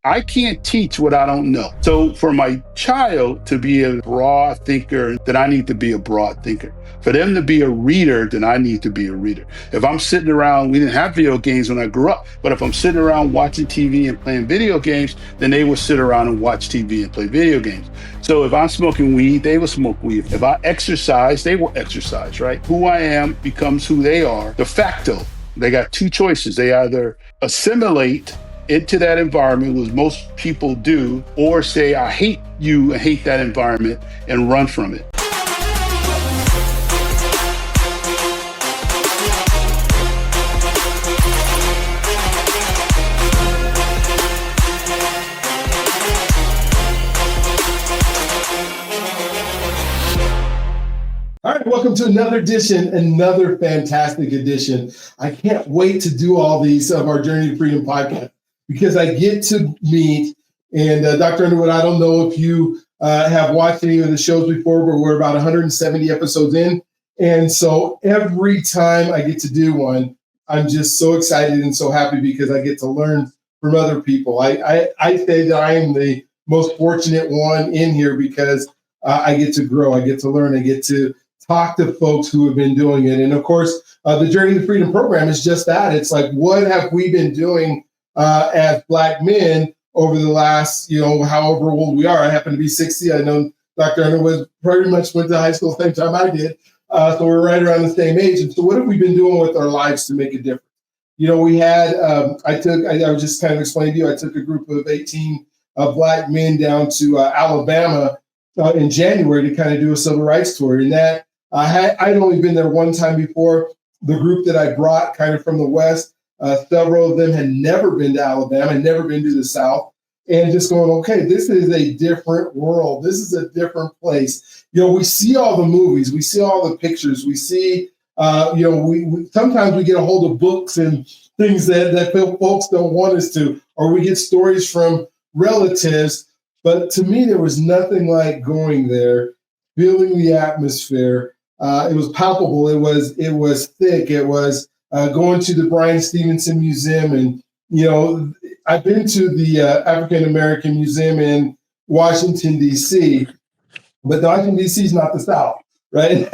I can't teach what I don't know. So for my child to be a broad thinker, then I need to be a broad thinker. For them to be a reader, then I need to be a reader. If I'm sitting around, we didn't have video games when I grew up, but if I'm sitting around watching TV and playing video games, then they will sit around and watch TV and play video games. So if I'm smoking weed, they will smoke weed. If I exercise, they will exercise, right? Who I am becomes who they are de facto. They got two choices. They either assimilate into that environment, which most people do, or say, I hate you and hate that environment and run from it. All right, welcome to another edition, another fantastic edition. I can't wait to do all these of our Journey to Freedom podcast because I get to meet, and Dr. Underwood, I don't know if you have watched any of the shows before, but we're about 170 episodes in. And so every time I get to do one, I'm just so excited and so happy because I get to learn from other people. I say that I am the most fortunate one in here because I get to grow, I get to learn, I get to talk to folks who have been doing it. And of course, the Journey to Freedom program is just that. It's like, what have we been doing as Black men over the last, however old we are? I happen to be 60. I know Dr. Underwood pretty much went to high school the same time I did. So we're right around the same age. And so what have we been doing with our lives to make a difference? We had, I was just kind of explaining to you, I took a group of 18 Black men down to Alabama in January to kind of do a civil rights tour. And that, I'd only been there one time before. The group that I brought kind of from the West, several of them had never been to Alabama, had never been to the South, and just going, okay, this is a different world. This is a different place. We see all the movies, we see all the pictures, we see, we sometimes we get a hold of books and things that folks don't want us to, or we get stories from relatives. But to me, there was nothing like going there, feeling the atmosphere. It was palpable. It was thick. It was going to the Bryan Stevenson Museum. And, I've been to the African American Museum in Washington, D.C., but Washington, D.C. is not the South, right?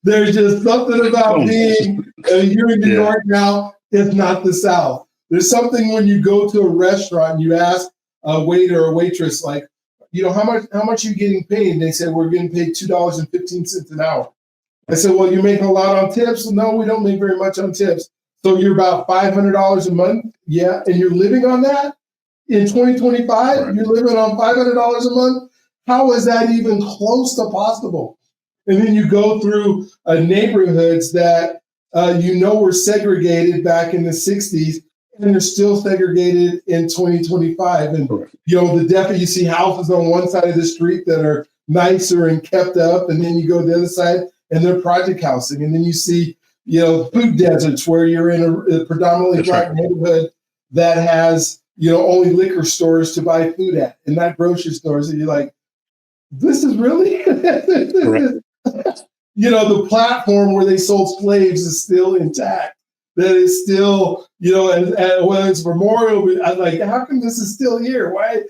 There's just something about being here in New York now. It's not the South. There's something when you go to a restaurant and you ask a waiter or waitress, like, how much are you getting paid? And they said, we're getting paid $2.15 an hour. I said, well, you're making a lot on tips? No, we don't make very much on tips. So you're about $500 a month? Yeah. And you're living on that? In 2025, right. You're living on $500 a month? How is that even close to possible? And then you go through neighborhoods that were segregated back in the 60s, and they're still segregated in 2025. And, you see houses on one side of the street that are nicer and kept up. And then you go to the other side and they're project housing. And then you see, food deserts where you're in a predominantly Black neighborhood that has, only liquor stores to buy food at and not grocery stores. And you're like, this is really, the platform where they sold slaves is still intact. That is still, and whether it's memorial, I'm like, how come this is still here? Why?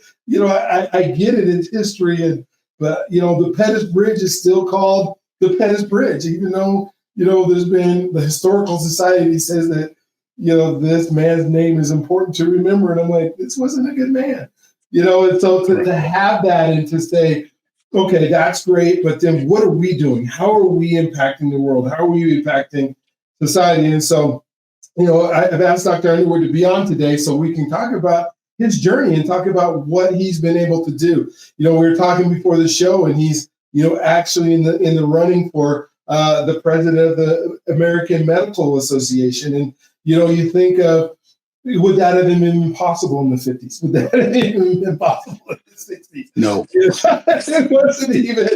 I get it, it's history, but the Pettus Bridge is still called the Pettus Bridge, even though, there's been, the Historical Society says that, this man's name is important to remember. And I'm like, this wasn't a good man, and so to have that and to say, okay, that's great, but then what are we doing? How are we impacting the world? How are we impacting society? And so, I've asked Dr. Underwood to be on today so we can talk about his journey and talk about what he's been able to do. We were talking before the show, and he's, actually in the running for the president of the American Medical Association. And, you think of, would that have been possible in the 50s? Would that have even been possible in the 60s? No. It wasn't even,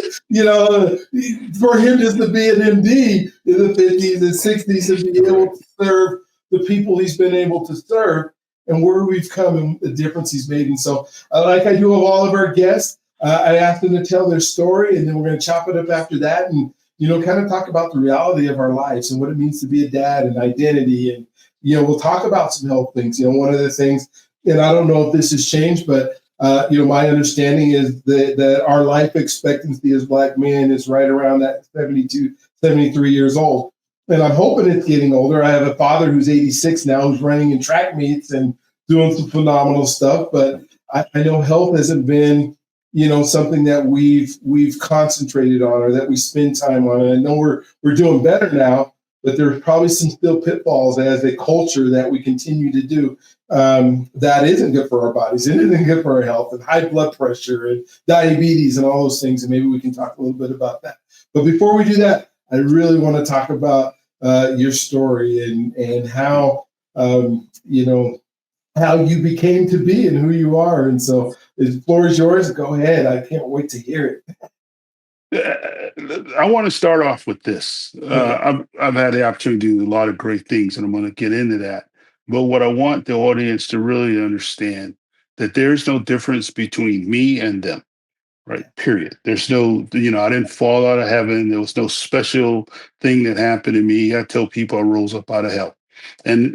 for him just to be an MD in the 50s and 60s and be able to serve the people he's been able to serve and where we've come and the difference he's made. And so, like I do with all of our guests, I ask them to tell their story, and then we're going to chop it up after that and, kind of talk about the reality of our lives and what it means to be a dad and identity. And, we'll talk about some health things. One of the things and I don't know if this has changed, but my understanding is that our life expectancy as Black men is right around that 72, 73 years old. And I'm hoping it's getting older. I have a father who's 86 now, who's running in track meets and doing some phenomenal stuff. But I know health hasn't been, something that we've concentrated on or that we spend time on. And I know we're doing better now, but there's probably some still pitfalls as a culture that we continue to do that isn't good for our bodies. It isn't good for our health, and high blood pressure and diabetes and all those things. And maybe we can talk a little bit about that. But before we do that, I really want to talk about your story and how how you became to be and who you are. And so the floor is yours. Go ahead. I can't wait to hear I want to start off with this. it. I've had the opportunity to do a lot of great things, and I'm going to get into that. But what I want the audience to really understand that there's no difference between me and them. Right. Period. There's no, I didn't fall out of heaven. There was no special thing that happened to me. I tell people I rose up out of hell. And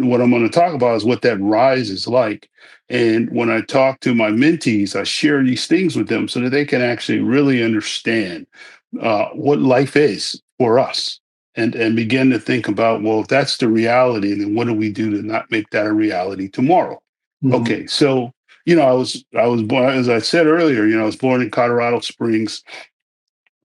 what I'm going to talk about is what that rise is like. And when I talk to my mentees, I share these things with them so that they can actually really understand what life is for us and begin to think about, well, if that's the reality, then what do we do to not make that a reality tomorrow? Mhm. Okay. So I was born, as I said earlier, I was born in Colorado Springs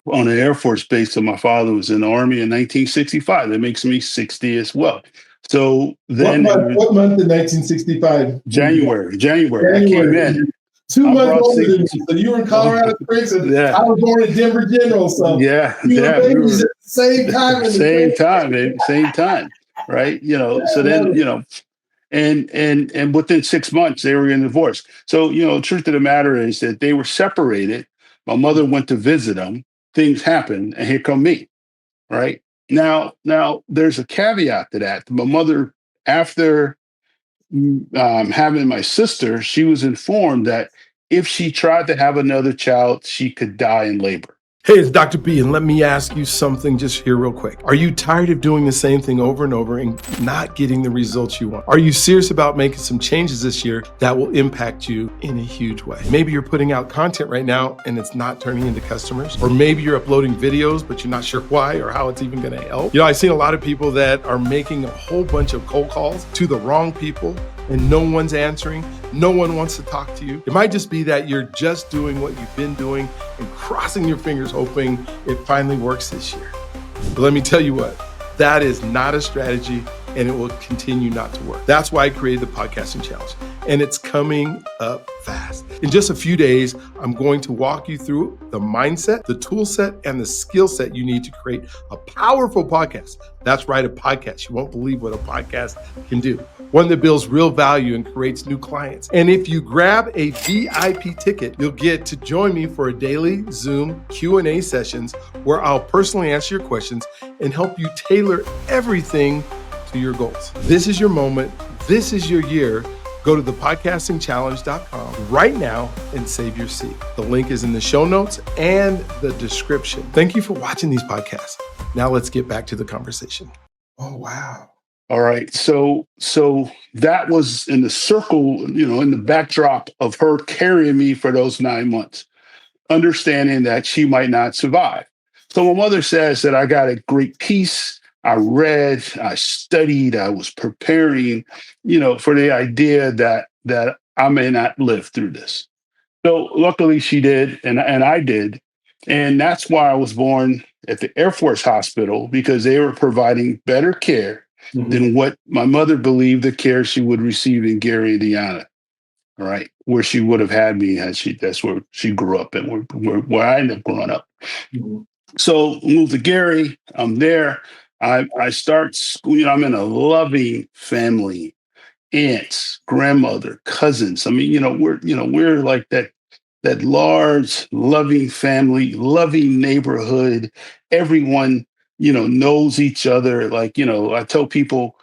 on an Air Force base. So my father was in the Army in 1965. That makes me 60 as well. So What then it month? was What month in 1965 were you born? January. I came January. in. Two I months brought older six. than me. So you were in Colorado Springs, and Yeah, I was born in Denver General. So yeah, we were yeah. We babies were at the same time in the same same. time, baby, same time, right? So I love then, it. and within 6 months they were in divorce. So the truth of the matter is that they were separated. My mother went to visit them. Things happened, and here come me. Right now, there's a caveat to that. My mother, after having my sister, she was informed that if she tried to have another child, she could die in labor. Hey, it's Dr. B, and let me ask you something just here real quick. Are you tired of doing the same thing over and over and not getting the results you want? Are you serious about making some changes this year that will impact you in a huge way? Maybe you're putting out content right now and it's not turning into customers, or maybe you're uploading videos, but you're not sure why or how it's even gonna help. I've seen a lot of people that are making a whole bunch of cold calls to the wrong people and no one's answering. No one wants to talk to you. It might just be that you're just doing what you've been doing and crossing your fingers hoping it finally works this year. But let me tell you what, that is not a strategy and it will continue not to work. That's why I created the Podcasting Challenge, and it's coming up fast. In just a few days, I'm going to walk you through the mindset, the tool set, and the skill set you need to create a powerful podcast. That's right, a podcast. You won't believe what a podcast can do. One that builds real value and creates new clients. And if you grab a VIP ticket, you'll get to join me for a daily Zoom Q&A sessions where I'll personally answer your questions and help you tailor everything to your goals. This is your moment. This is your year. Go to thepodcastingchallenge.com right now and save your seat. The link is in the show notes and the description. Thank you for watching these podcasts. Now let's get back to the conversation. Oh, wow. All right. So that was in the circle, in the backdrop of her carrying me for those 9 months, understanding that she might not survive. So my mother says that I got a great piece. I read, I studied, I was preparing, for the idea that I may not live through this. So luckily she did, and I did. And that's why I was born at the Air Force Hospital, because they were providing better care than what my mother believed the care she would receive in Gary, Indiana. All right, where she would have had me that's where she grew up and where I ended up growing up. Mhm. So moved to Gary. I'm there. I start school. I'm in a loving family, aunts, grandmother, cousins. I mean, we're like that large, loving family, loving neighborhood. Everyone, knows each other. Like, I tell people,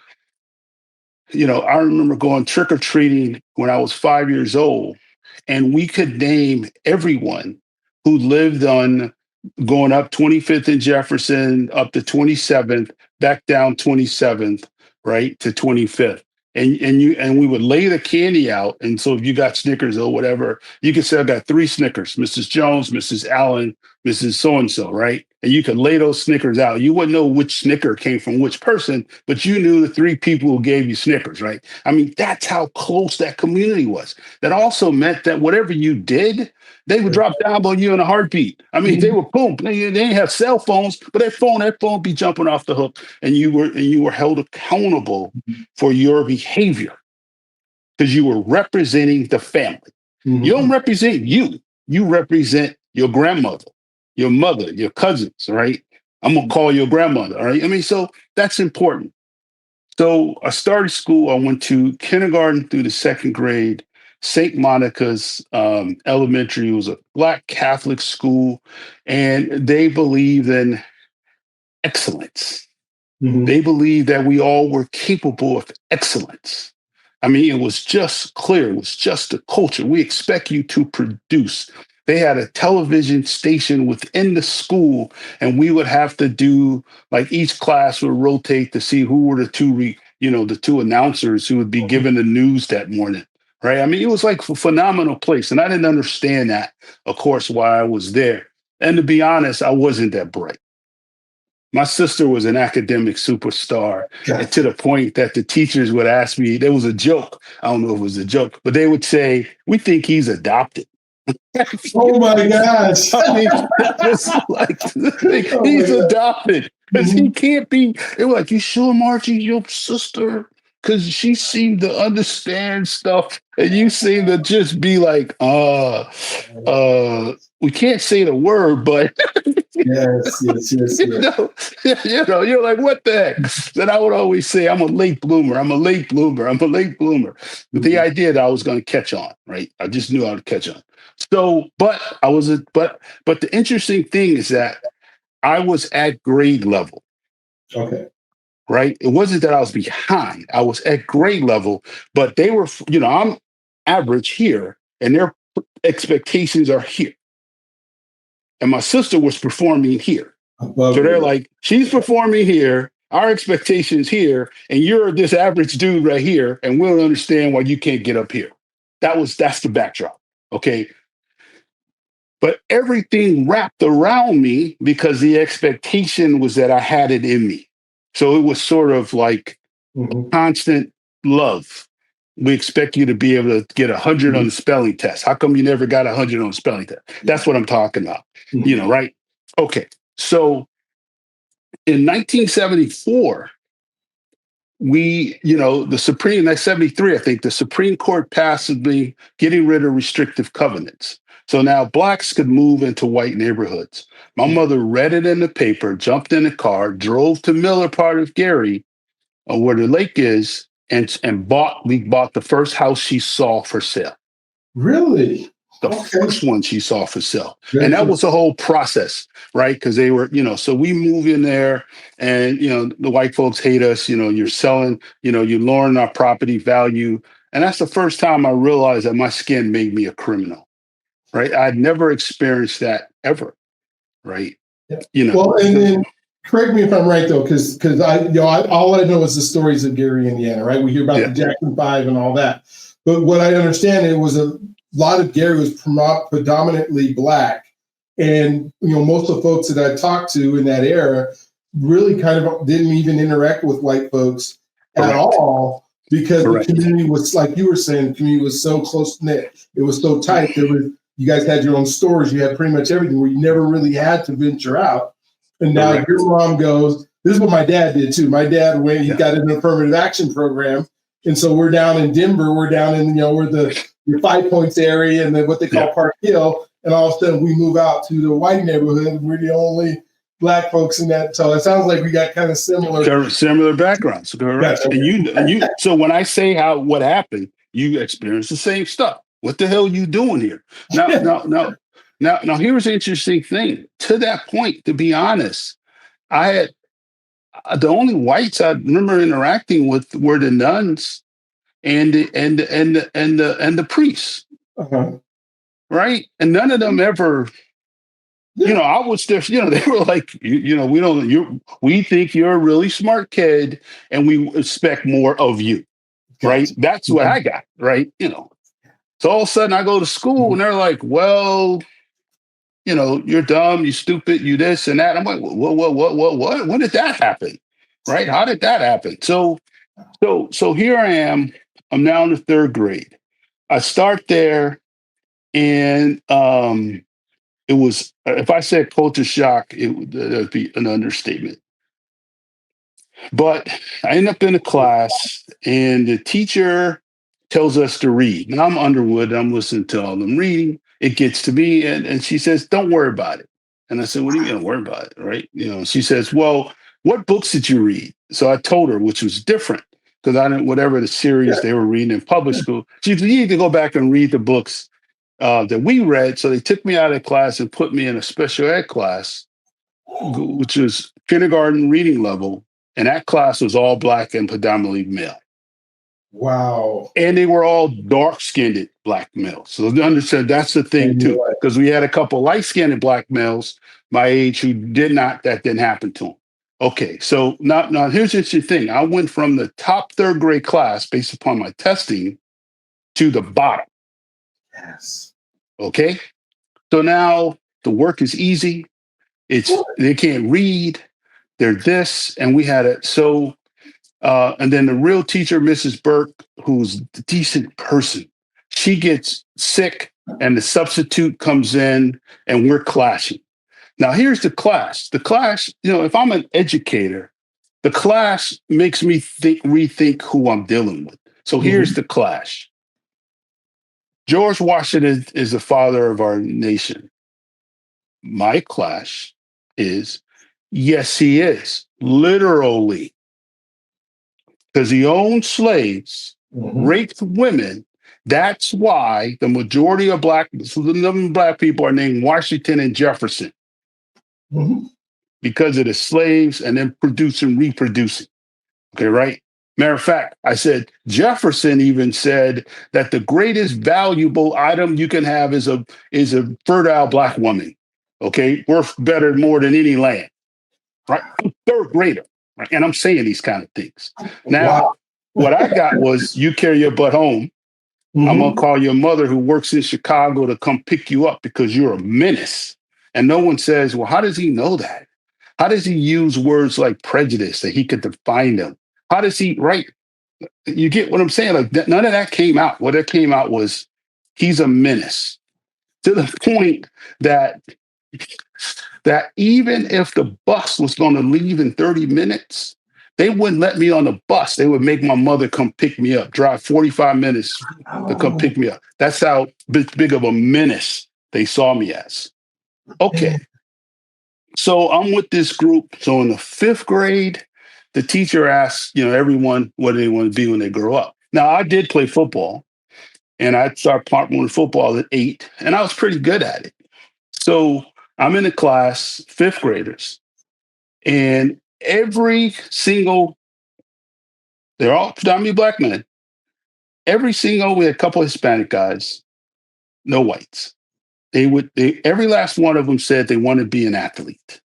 I remember going trick or treating when I was 5 years old, and we could name everyone who lived on going up 25th and Jefferson up to 27th, back down 27th, right to 25th. and we would lay the candy out. And so if you got Snickers or whatever, you could say, I got 3 Snickers, Mrs. Jones, Mrs. Allen, Mrs. So and so, right? And you could lay those Snickers out. You wouldn't know which Snicker came from which person, but you knew the 3 people who gave you Snickers, right? I mean, that's how close that community was. That also meant that whatever you did, they would drop down on you in a heartbeat. I mean, they were boom. They didn't have cell phones, but that phone be jumping off the hook, and you were held accountable for your behavior because you were representing the family. You don't represent you. You represent your grandmother, your mother, your cousins, right? I'm gonna call your grandmother, all right? I mean, so that's important. So I started school. I went to kindergarten through the second grade. St. Monica's Elementary was a Black Catholic school, and they believed in excellence. They believed that we all were capable of excellence. I mean, it was just clear. It was just the culture. We expect you to produce. They had a television station within the school, and we would have to do like each class would rotate to see who were the two announcers who would be giving the news that morning. Right. I mean, it was like a phenomenal place. And I didn't understand that, of course, while I was there. And to be honest, I wasn't that bright. My sister was an academic superstar, and to the point that the teachers would ask me, there was a joke. I don't know if it was a joke, but they would say, we think he's adopted. Oh my gosh. I mean, it's like he's adopted because he can't be. They were like, you sure Margie's your sister? Because she seemed to understand stuff, and you seem to just be like, we can't say the word, but Yes. you're like, what the heck? Then I would always say, I'm a late bloomer. I'm a late bloomer. I'm a late bloomer. With the idea that I was going to catch on, right? I just knew I would catch on. So, but the interesting thing is that I was at grade level. Okay. Right? It wasn't that I was behind. I was at grade level, but they were, I'm average here, and their expectations are here. And my sister was performing here. So they're like, she's performing here, our expectations here, and you're this average dude right here, and we don't understand why you can't get up here. That's the backdrop. Okay. But everything wrapped around me because the expectation was that I had it in me. So it was sort of like constant love. We expect you to be able to get 100 on the spelling test. How come you never got 100 on the spelling test? That's what I'm talking about. Right? Okay. So in 1974, the Supreme, that's 73, I think, the Supreme Court passed the getting rid of restrictive covenants. So now blacks could move into white neighborhoods. My mother read it in the paper, jumped in the car, drove to Miller part of Gary, where the lake is, and we bought the first house she saw for sale. Really? The first one she saw for sale. And that was a whole process, right? Because they were, so we move in there and, the white folks hate us, you're selling, you're lowering our property value. And that's the first time I realized that my skin made me a criminal, right? I'd never experienced that ever, right? Well, and then correct me if I'm right though, because all I know is the stories of Gary, Indiana, right? We hear about the Jackson Five and all that, but what I understand, it was a lot of Gary was predominantly black, and most of the folks that I talked to in that era really kind of didn't even interact with white folks at all because the community was, like you were saying, the community was so close knit, it was so tight. You guys had your own stores, you had pretty much everything where you never really had to venture out. And now your mom goes, this is what my dad did too. My dad, when he got an affirmative action program, and so we're down in Denver, we're down in we're the 5 Points area and then what they call Park Hill, and all of a sudden we move out to the white neighborhood and we're the only black folks in that. So it sounds like we got kind of similar backgrounds. Correct. Yeah, okay. And you so when I say what happened, you experienced the same stuff. What the hell are you doing here? Now here's an interesting thing. To that point, to be honest, I had the only whites I remember interacting with were the nuns and the priests, right? And none of them ever, I was there. They were like, we think you're a really smart kid, and we expect more of you. right? Gotcha. That's what I got, right? So all of a sudden I go to school and they're like, well, you're dumb, you stupid, you this and that. I'm like, what? When did that happen? Right? How did that happen? So here I am. I'm now in the third grade. I start there, and it was, if I said culture shock, that'd be an understatement. But I end up in a class, and the teacher tells us to read. Now I'm Underwood. I'm listening to all them reading. It gets to me, and she says, "Don't worry about it." And I said, "What do you mean, don't worry about it?" Right? She says, "Well, what books did you read?" So I told her, which was different because I didn't whatever the series they were reading in public school. She said, "You need to go back and read the books that we read." So they took me out of the class and put me in a special ed class, which was kindergarten reading level, and that class was all black and predominantly male. Wow. And they were all dark-skinned black males. So understand that's the thing And too, you're right. because we had a couple light-skinned black males my age who that didn't happen to them. Okay, so now here's the thing. I went from the top third grade class based upon my testing to the bottom. Yes. Okay, so now the work is easy. They can't read. They're this, and we had it. So, and then the real teacher, Mrs. Burke, who's a decent person, she gets sick, and the substitute comes in, and we're clashing. Now, here's the clash. The clash, if I'm an educator, the clash makes me rethink who I'm dealing with. So here's the clash. George Washington is the father of our nation. My clash is, yes, he is, literally, because he owned slaves, raped women. That's why the majority of black people are named Washington and Jefferson, because of the slaves and then producing, reproducing. Okay, right? Matter of fact, I said Jefferson even said that the greatest valuable item you can have is a fertile black woman. Okay, worth better more than any land. Right? I'm third grader, right? And I'm saying these kind of things. Now, Wow. what I got was you carry your butt home. I'm gonna call your mother who works in Chicago to come pick you up because you're a menace. And no one says, well, how does he know that? How does he use words like prejudice that he could define them? How does he, right? You get what I'm saying? Like none of that came out. What it came out was he's a menace to the point that even if the bus was going to leave in 30 minutes, they wouldn't let me on the bus. They would make my mother come pick me up, drive 45 minutes to come pick me up. That's how big of a menace they saw me as. Okay. So I'm with this group. So in the fifth grade, the teacher asked, everyone what they want to be when they grow up. Now, I did play football, and I started playing football at 8, and I was pretty good at it. So I'm in a class, fifth graders, and they're all predominantly black men. We had a couple of Hispanic guys, no whites. Every last one of them said they want to be an athlete.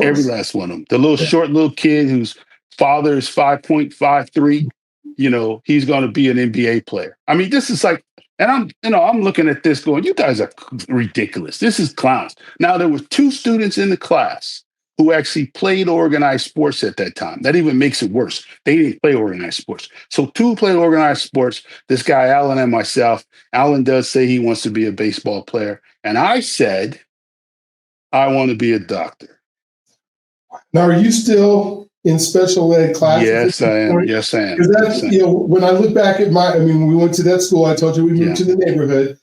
Every last one of them. The short little kid whose father is 5.53, he's going to be an NBA player. I mean, this is like, and I'm looking at this going, you guys are ridiculous. This is clowns. Now, there were 2 students in the class who actually played organized sports at that time. That even makes it worse. They didn't play organized sports. So 2 played organized sports, this guy, Alan, and myself. Alan does say he wants to be a baseball player. And I said, I want to be a doctor. Now, are you still in special ed classes? Yes, I am. Yes, I am. Because that's, when I look back at when we went to that school, I told you we moved to the neighborhood.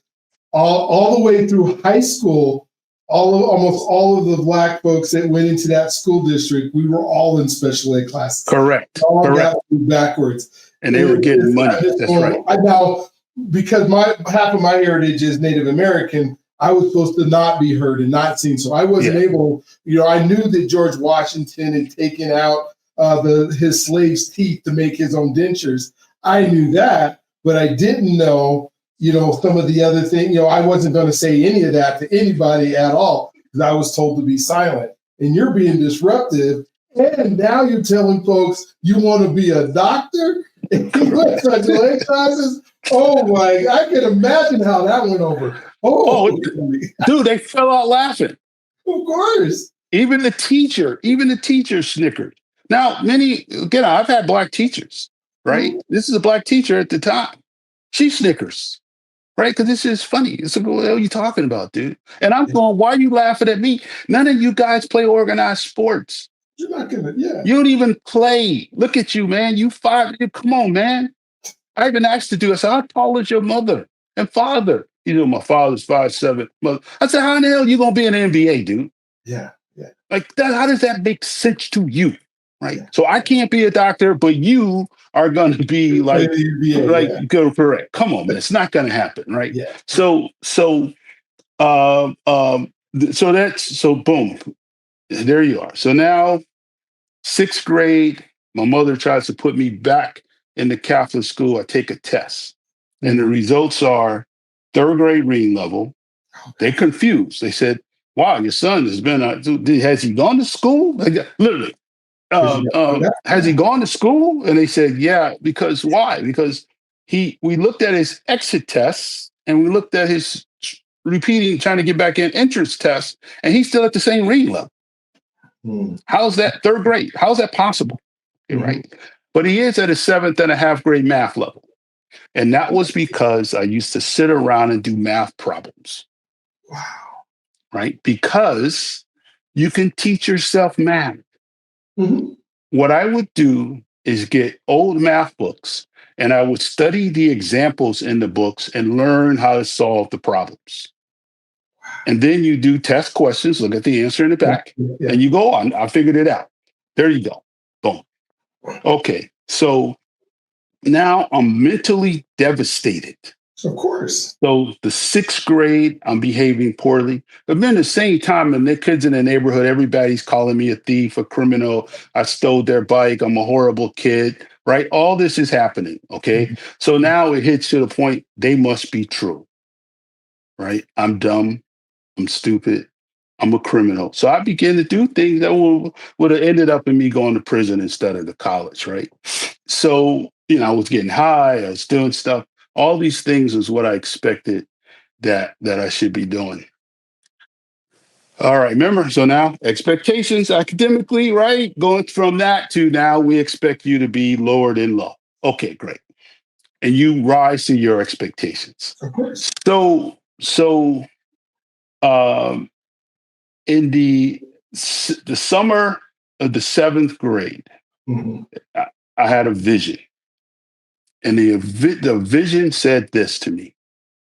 All the way through high school, almost all of the black folks that went into that school district, we were all in special ed classes. Correct. All Correct. got backwards. And they were getting money. That's right. Now, because half of my heritage is Native American, I was supposed to not be heard and not seen. So I wasn't able, I knew that George Washington had taken out his slaves' teeth to make his own dentures. I knew that, but I didn't know, some of the other things. I wasn't going to say any of that to anybody at all because I was told to be silent. And you're being disruptive. And now you're telling folks you want to be a doctor? He went to leg classes. Oh my! I can imagine how that went over. Oh, Oh, dude, they fell out laughing. of course. Even the teacher snickered. Now, again, I've had black teachers, right? Mhm. This is a black teacher at the time. She snickers, right? Because this is funny. It's like, what are you talking about, dude? And I'm going, why are you laughing at me? None of you guys play organized sports. You're not gonna, yeah. You don't even play. Look at you, man. Come on, man. I even asked to do it. I said, how tall is your mother and father? My father's 5'7". Mother. I said, how in the hell are you going to be in the NBA, dude? Yeah, yeah. Like that, how does that make sense to you? Right. Yeah. So I can't be a doctor, but you are going to be like, yeah. go correct. Come on, man. It's not going to happen. Right. Yeah. So boom, there you are. So now 6th grade, my mother tries to put me back in the Catholic school. I take a test and the results are 3rd grade reading level. They confused. They said, wow, your son has he gone to school? Literally, has he gone to school? And they said, yeah, because why? Because we looked at his exit tests and we looked at his trying to get back in entrance tests, and he's still at the same reading level. How's that 3rd grade? How's that possible? Right. But he is at a 7.5 grade math level. And that was because I used to sit around and do math problems. Wow. Right? Because you can teach yourself math. Mm-hmm. What I would do is get old math books and I would study the examples in the books and learn how to solve the problems. And then you do test questions, look at the answer in the back, and you go on. I figured it out. There you go. Boom. Okay. So now I'm mentally devastated. Of course. So the 6th grade, I'm behaving poorly. But then at the same time, and the kids in the neighborhood, everybody's calling me a thief, a criminal. I stole their bike. I'm a horrible kid, right? All this is happening. Okay. So now it hits to the point they must be true, right? I'm dumb. I'm stupid. I'm a criminal. So I began to do things that would have ended up in me going to prison instead of to college, right? So, I was getting high. I was doing stuff. All these things is what I expected that I should be doing. All right, remember, so now expectations academically, right? Going from that to now we expect you to be lowered in law. Okay, great. And you rise to your expectations. Of course. So in the summer of the 7th grade, I had a vision. And the vision said this to me: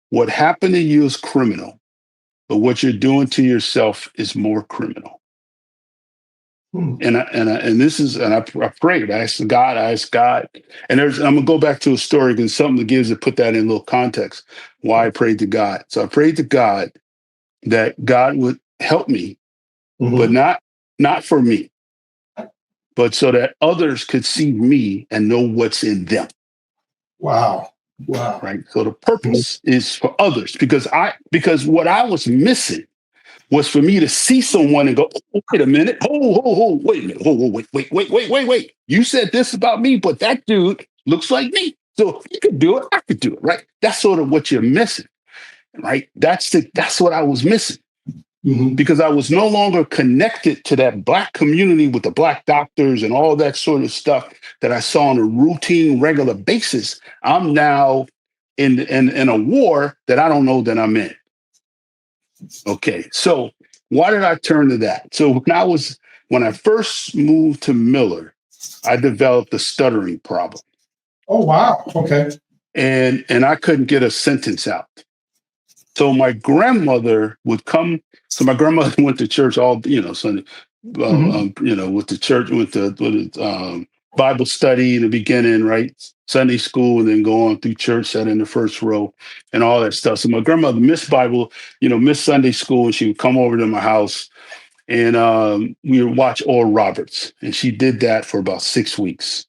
what happened to you is criminal, but what you're doing to yourself is more criminal. And I prayed. I asked God, and I'm gonna go back to a story because something that gives it put that in a little context. Why I prayed to God. So I prayed to God that God would help me, but not for me, but so that others could see me and know what's in them. Wow. Right. So the purpose is for others because what I was missing was for me to see someone and go, oh, wait a minute. Wait a minute. Wait. You said this about me, but that dude looks like me. So if you could do it, I could do it. Right. That's sort of what you're missing. Right. That's what I was missing. Because I was no longer connected to that Black community with the Black doctors and all that sort of stuff that I saw on a routine, regular basis. I'm now in a war that I don't know that I'm in. Okay, so why did I turn to that? So when I first moved to Miller, I developed a stuttering problem. Oh wow! Okay, and I couldn't get a sentence out. So my grandmother would come. So my grandmother went to church all Sunday. With the church, with the Bible study in the beginning, right? Sunday school, and then go on through church, sat in the first row, and all that stuff. So my grandmother missed Bible, missed Sunday school, and she would come over to my house, and we would watch Oral Roberts, and she did that for about 6 weeks.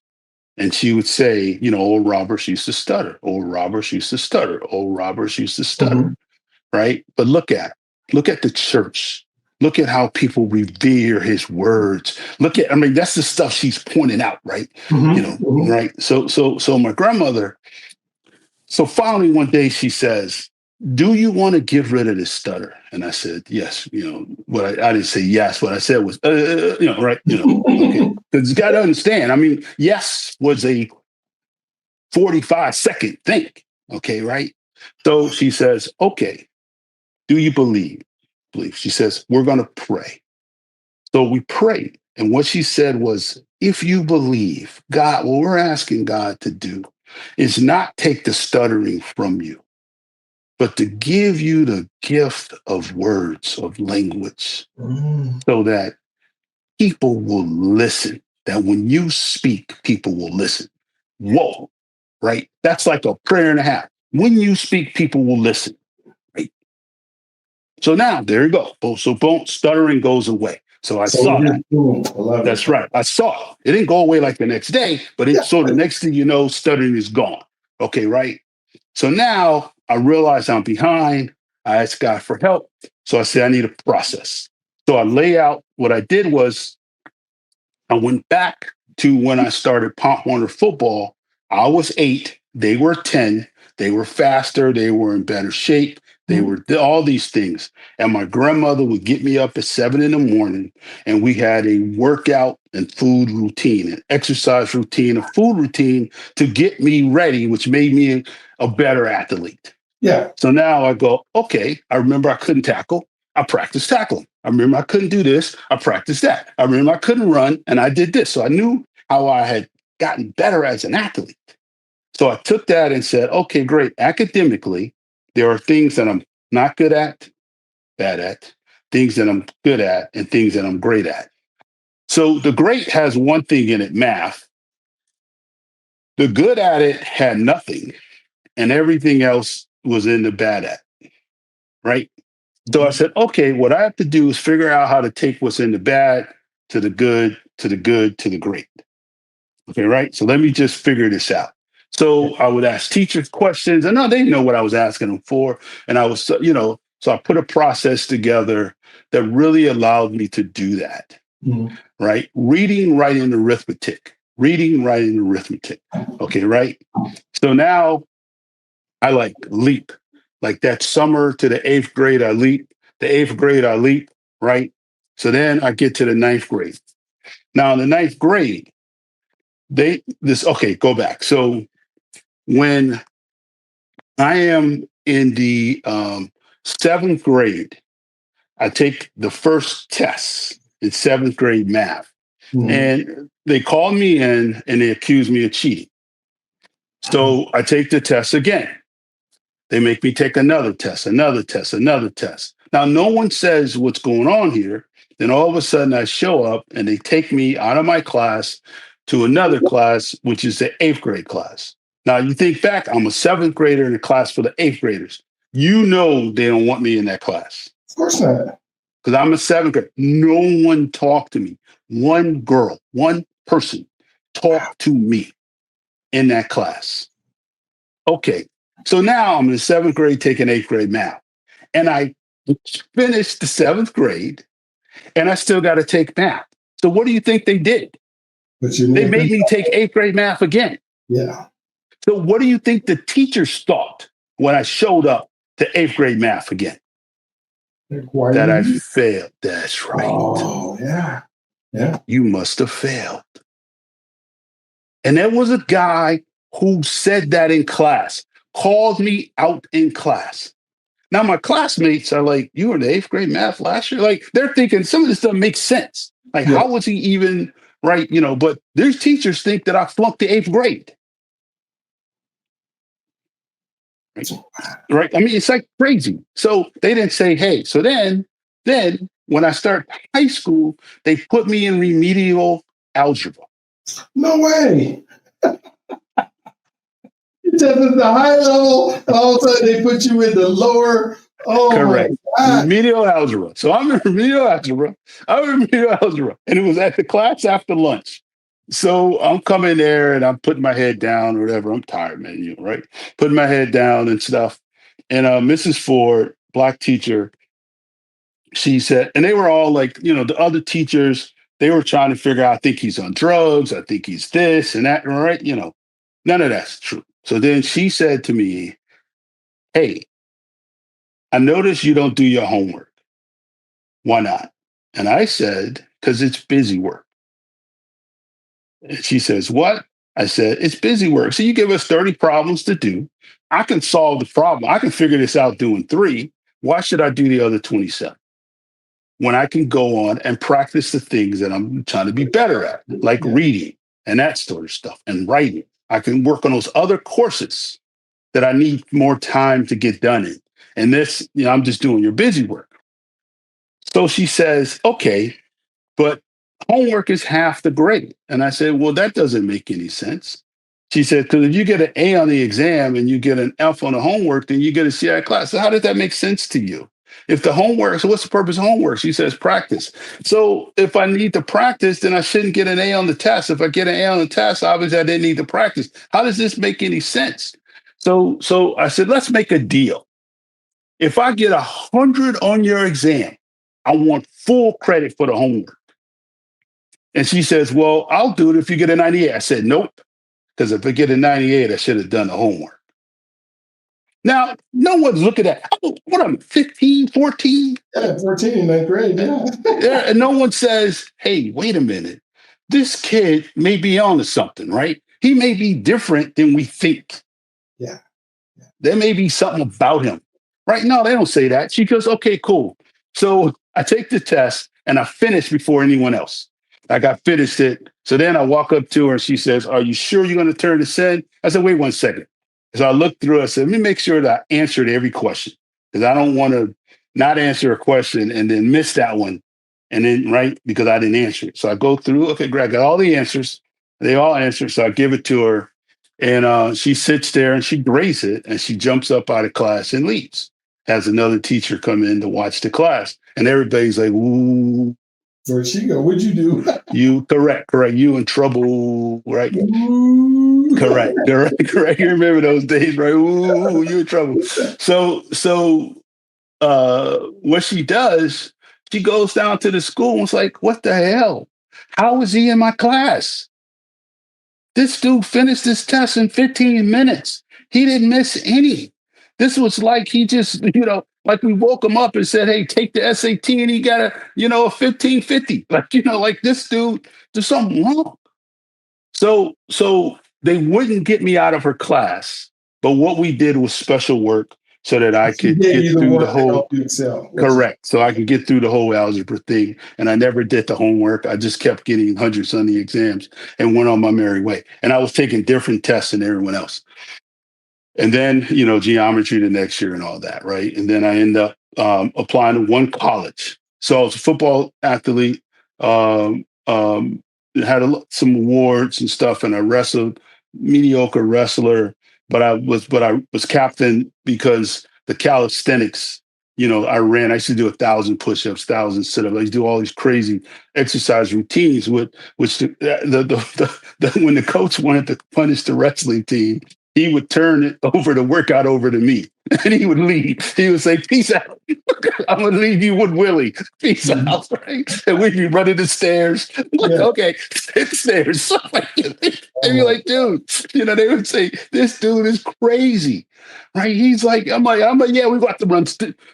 And she would say, Oral Roberts used to stutter. Oral Roberts used to stutter. Oral Roberts used to stutter. Right? But look at the church. Look at how people revere his words. Look at, I mean, that's the stuff she's pointing out, right? Mm-hmm. Right. So my grandmother, so finally one day she says, do you want to get rid of this stutter? And I said, yes. What I didn't say yes. What I said was, right. Okay. Because you got to understand. I mean, yes was a 45-second thing. Okay. Right. So she says, okay, do you believe? Believe. She says, we're going to pray. So we prayed. And what she said was, if you believe God, what we're asking God to do is not take the stuttering from you, but to give you the gift of words, of language, Mm. so that people will listen. That when you speak, people will listen. Whoa, right? That's like a prayer and a half. When you speak, people will listen. Right? So now there you go. So boom, stuttering goes away. So I So saw that. boom, I love it. That's right. I saw it. It didn't go away like the next day, but Yeah. so the next thing you know, stuttering is gone. Okay, right? So now I realize I'm behind. I ask God for help. So I say I need a process. So I lay out what I did was I went back to when I started Pop Warner football. I was 8, they were 10. They were faster, they were in better shape, they were all these things. And my grandmother would get me up at 7 in the morning, and we had a workout and food routine, an exercise routine, a food routine to get me ready, which made me a better athlete. Yeah. So now I go, okay, I remember I couldn't tackle. I practiced tackling. I remember I couldn't do this. I practiced that. I remember I couldn't run and I did this. So I knew how I had gotten better as an athlete. So I took that and said, okay, great. Academically, there are things that I'm not good at, bad at, things that I'm good at, and things that I'm great at. So the great has one thing in it, math. The good at it had nothing, and everything else was in the bad at, right? So I said, okay, what I have to do is figure out how to take what's in the bad to the good, to the good, to the great. Okay, right? So let me just figure this out. So I would ask teachers questions, and no, they know what I was asking them for. And I was, so I put a process together that really allowed me to do that, Mhm. right? Reading, writing, arithmetic. Reading, writing, arithmetic. Okay, right? So now I like leap. Like that summer to the 8th grade, I leap. The 8th grade, I leap, right? So then I get to the 9th grade. Now in the 9th grade, go back. So when I am in the 7th grade, I take the first test in 7th grade math. Mhm. And they called me in and they accused me of cheating. So I take the test again. They make me take another test, another test, another test. Now, no one says what's going on here. Then all of a sudden, I show up and they take me out of my class to another class, which is the 8th grade class. Now, you think back, I'm a 7th grader in a class for the 8th graders. You know, they don't want me in that class Of course not. because I'm a 7th grader. No one talked to me. One girl, one person talked to me in that class. Okay. So now I'm in the 7th grade taking 8th grade math. And I finished the 7th grade and I still got to take math. So what do you think they did? But you They never. made me take 8th grade math again. Yeah. So what do you think the teachers thought when I showed up to 8th grade math again? Like, why That I you? failed. That's right. Oh, yeah. Yeah. You must have failed. And there was a guy who said that in class, called me out in class. Now my classmates are like, "You were in the 8th grade math last year." Like they're thinking some of this stuff makes sense. Like Yeah. how was he even right? But there's teachers think that I flunked the 8th grade. Right? Right? I mean, it's like crazy. So they didn't say, "Hey." So then when I start high school, they put me in remedial algebra. No way. It just at the high level, and all of a sudden they put you in the lower. Oh my Correct. God. Remedial algebra. So I'm in remedial algebra. I'm in remedial algebra. And it was at the class after lunch. So I'm coming there and I'm putting my head down or whatever. I'm tired, man, right? Putting my head down and stuff. And Mrs. Ford, black teacher, she said, and they were all like, the other teachers, they were trying to figure out, I think he's on drugs. I think he's this and that. Right. None of that's true. So then she said to me, hey, I noticed you don't do your homework. Why not? And I said, because it's busy work. And she says, what? I said, it's busy work. So you give us 30 problems to do. I can solve the problem. I can figure this out doing three. Why should I do the other 27? When I can go on and practice the things that I'm trying to be better at, like Yeah. reading and that sort of stuff and writing. I can work on those other courses that I need more time to get done in. And this, I'm just doing your busy work. So she says, okay, but homework is half the grade. And I said, well, that doesn't make any sense. She said, because if you get an A on the exam and you get an F on the homework, then you get a C out of class. So how did that make sense to you? If the homework, so what's the purpose of homework? She says practice. So if I need to practice, then I shouldn't get an A on the test. If I get an A on the test, obviously I didn't need to practice. How does this make any sense? So I said, let's make a deal. If I get 100 on your exam, I want full credit for the homework. And she says, well, I'll do it if you get a 98. I said, nope, because if I get a 98, I should have done the homework. Now, no one's looking at, what am I, 15, 14? Yeah, 14 in ninth grade. Yeah. Yeah, and no one says, hey, wait a minute. This kid may be on to something, right? He may be different than we think. Yeah. There may be something about him. Right? No, they don't say that. She goes, okay, cool. So I take the test and I finish before anyone else. I got finished it. So then I walk up to her and she says, are you sure you're going to turn this in? I said, wait 1 second. So I looked through it. I said, let me make sure that I answered every question because I don't want to not answer a question and then miss that one. And then, right, because I didn't answer it. So I go through, okay, great. I got all the answers. They all answer. So I give it to her. And she sits there and she grades it and she jumps up out of class and leaves. Has another teacher come in to watch the class. And everybody's like, ooh, Where'd she go? What'd you do? you correct. You in trouble, right? Ooh. Correct. You remember those days, right? Ooh, you in trouble. So what she does, she goes down to the school and it's like, what the hell? How is he in my class? This dude finished this test in 15 minutes. He didn't miss any. This was like he just, like we woke him up and said, hey, take the SAT and he got a 1550. Like this dude, there's something wrong. So they wouldn't get me out of her class. But what we did was special work so that I She could gave get you the through the work to whole help you excel. correct. So I could get through the whole algebra thing. And I never did the homework. I just kept getting hundreds on the exams and went on my merry way. And I was taking different tests than everyone else. And then, geometry the next year and all that, right? And then I end up applying to one college. So I was a football athlete, had some awards and stuff, and I wrestled, mediocre wrestler, but I was captain because the calisthenics. I used to do 1,000 push-ups, 1,000 sit-ups. I used to do all these crazy exercise routines, which when the coach wanted to punish the wrestling team, he would turn it over the workout over to me and he would leave. He would say, peace out. I'm going to leave you with Willie. Peace out. Right? And we'd be running the stairs. Like, okay, hit the stairs. They'd be like, dude, they would say, this dude is crazy. Right? He's like, I'm like, yeah, we got to run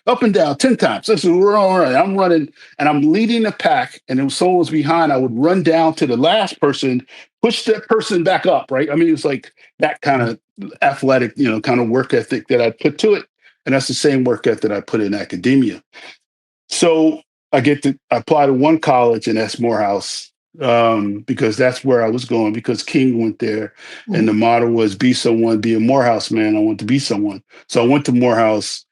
up and down 10 times. Listen, we're all right. I'm running and I'm leading the pack. And if someone was behind, I would run down to the last person, push that person back up. Right. I mean, it's like that kind of athletic, kind of work ethic that I put to it. And that's the same work ethic that I put in academia. So I apply to one college, and that's Morehouse, because that's where I was going, because King went there. And the motto was be someone, be a Morehouse man. I want to be someone. So I went to Morehouse.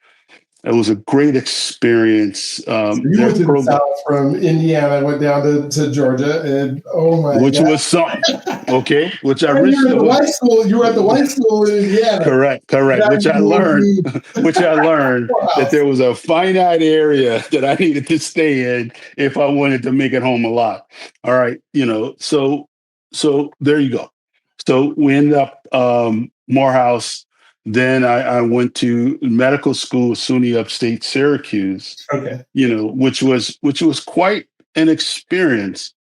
It was a great experience. So you went to the South from Indiana, went down to Georgia, and oh my which God. was something. Okay, which I You were recently at the white school. You were at the white school in Indiana. Correct. Now Which I you learned, Morehouse. that there was a finite area that I needed to stay in if I wanted to make it home alive. All right, so there you go. So we ended up Morehouse. Then I went to medical school, SUNY Upstate Syracuse, Okay. which was quite an experience.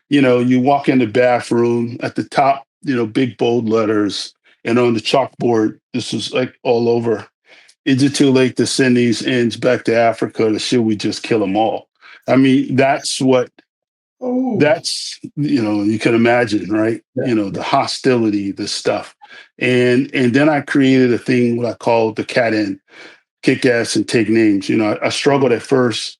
You walk in the bathroom at the top, big bold letters, and on the chalkboard, this was like all over. Is it too late to send these ends back to Africa, or should we just kill them all? I mean, Oh, you can imagine, right? yeah. The hostility, the stuff. And then I created a thing what I call the cat in, kick ass and take names. I struggled at first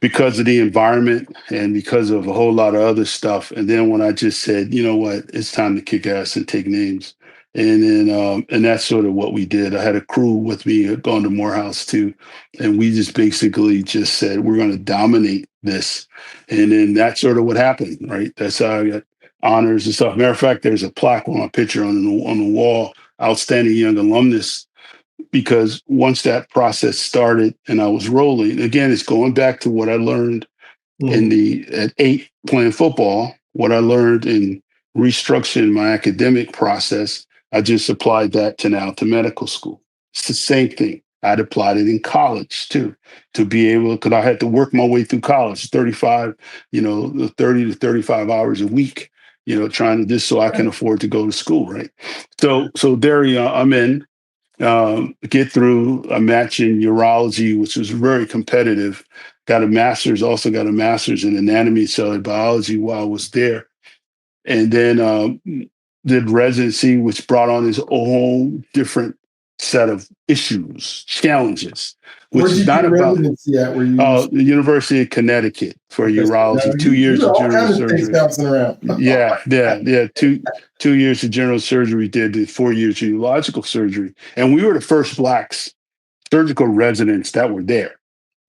because of the environment and because of a whole lot of other stuff. And then when I just said, you know what, it's time to kick ass and take names. And that's sort of what we did. I had a crew with me going to Morehouse too. And we just basically just said, we're going to dominate this. And then that's sort of what happened, right? That's how I got honors and stuff. Matter of fact, there's a plaque with my picture on the wall, outstanding young alumnus, because once that process started and I was rolling, again, it's going back to what I learned Mhm. at 8 playing football, what I learned in restructuring my academic process. I just applied that to medical school. It's the same thing. I'd applied it in college too, to be able, because I had to work my way through college, 35, 30 to 35 hours a week, trying to just so I can afford to go to school, right? So there, I'm in, get through a match in urology, which was very competitive. Got a master's, also got a master's in anatomy and cellular biology while I was there. And then did residency, which brought on this whole different set of issues, challenges, which Where'd is you not get about residency at? Where you? the University of Connecticut for Okay, so now urology, two you years got of all general kinds of things surgery. bouncing around. Yeah, yeah, yeah. Two years of general surgery, did 4 years of urological surgery. And we were the first blacks surgical residents that were there,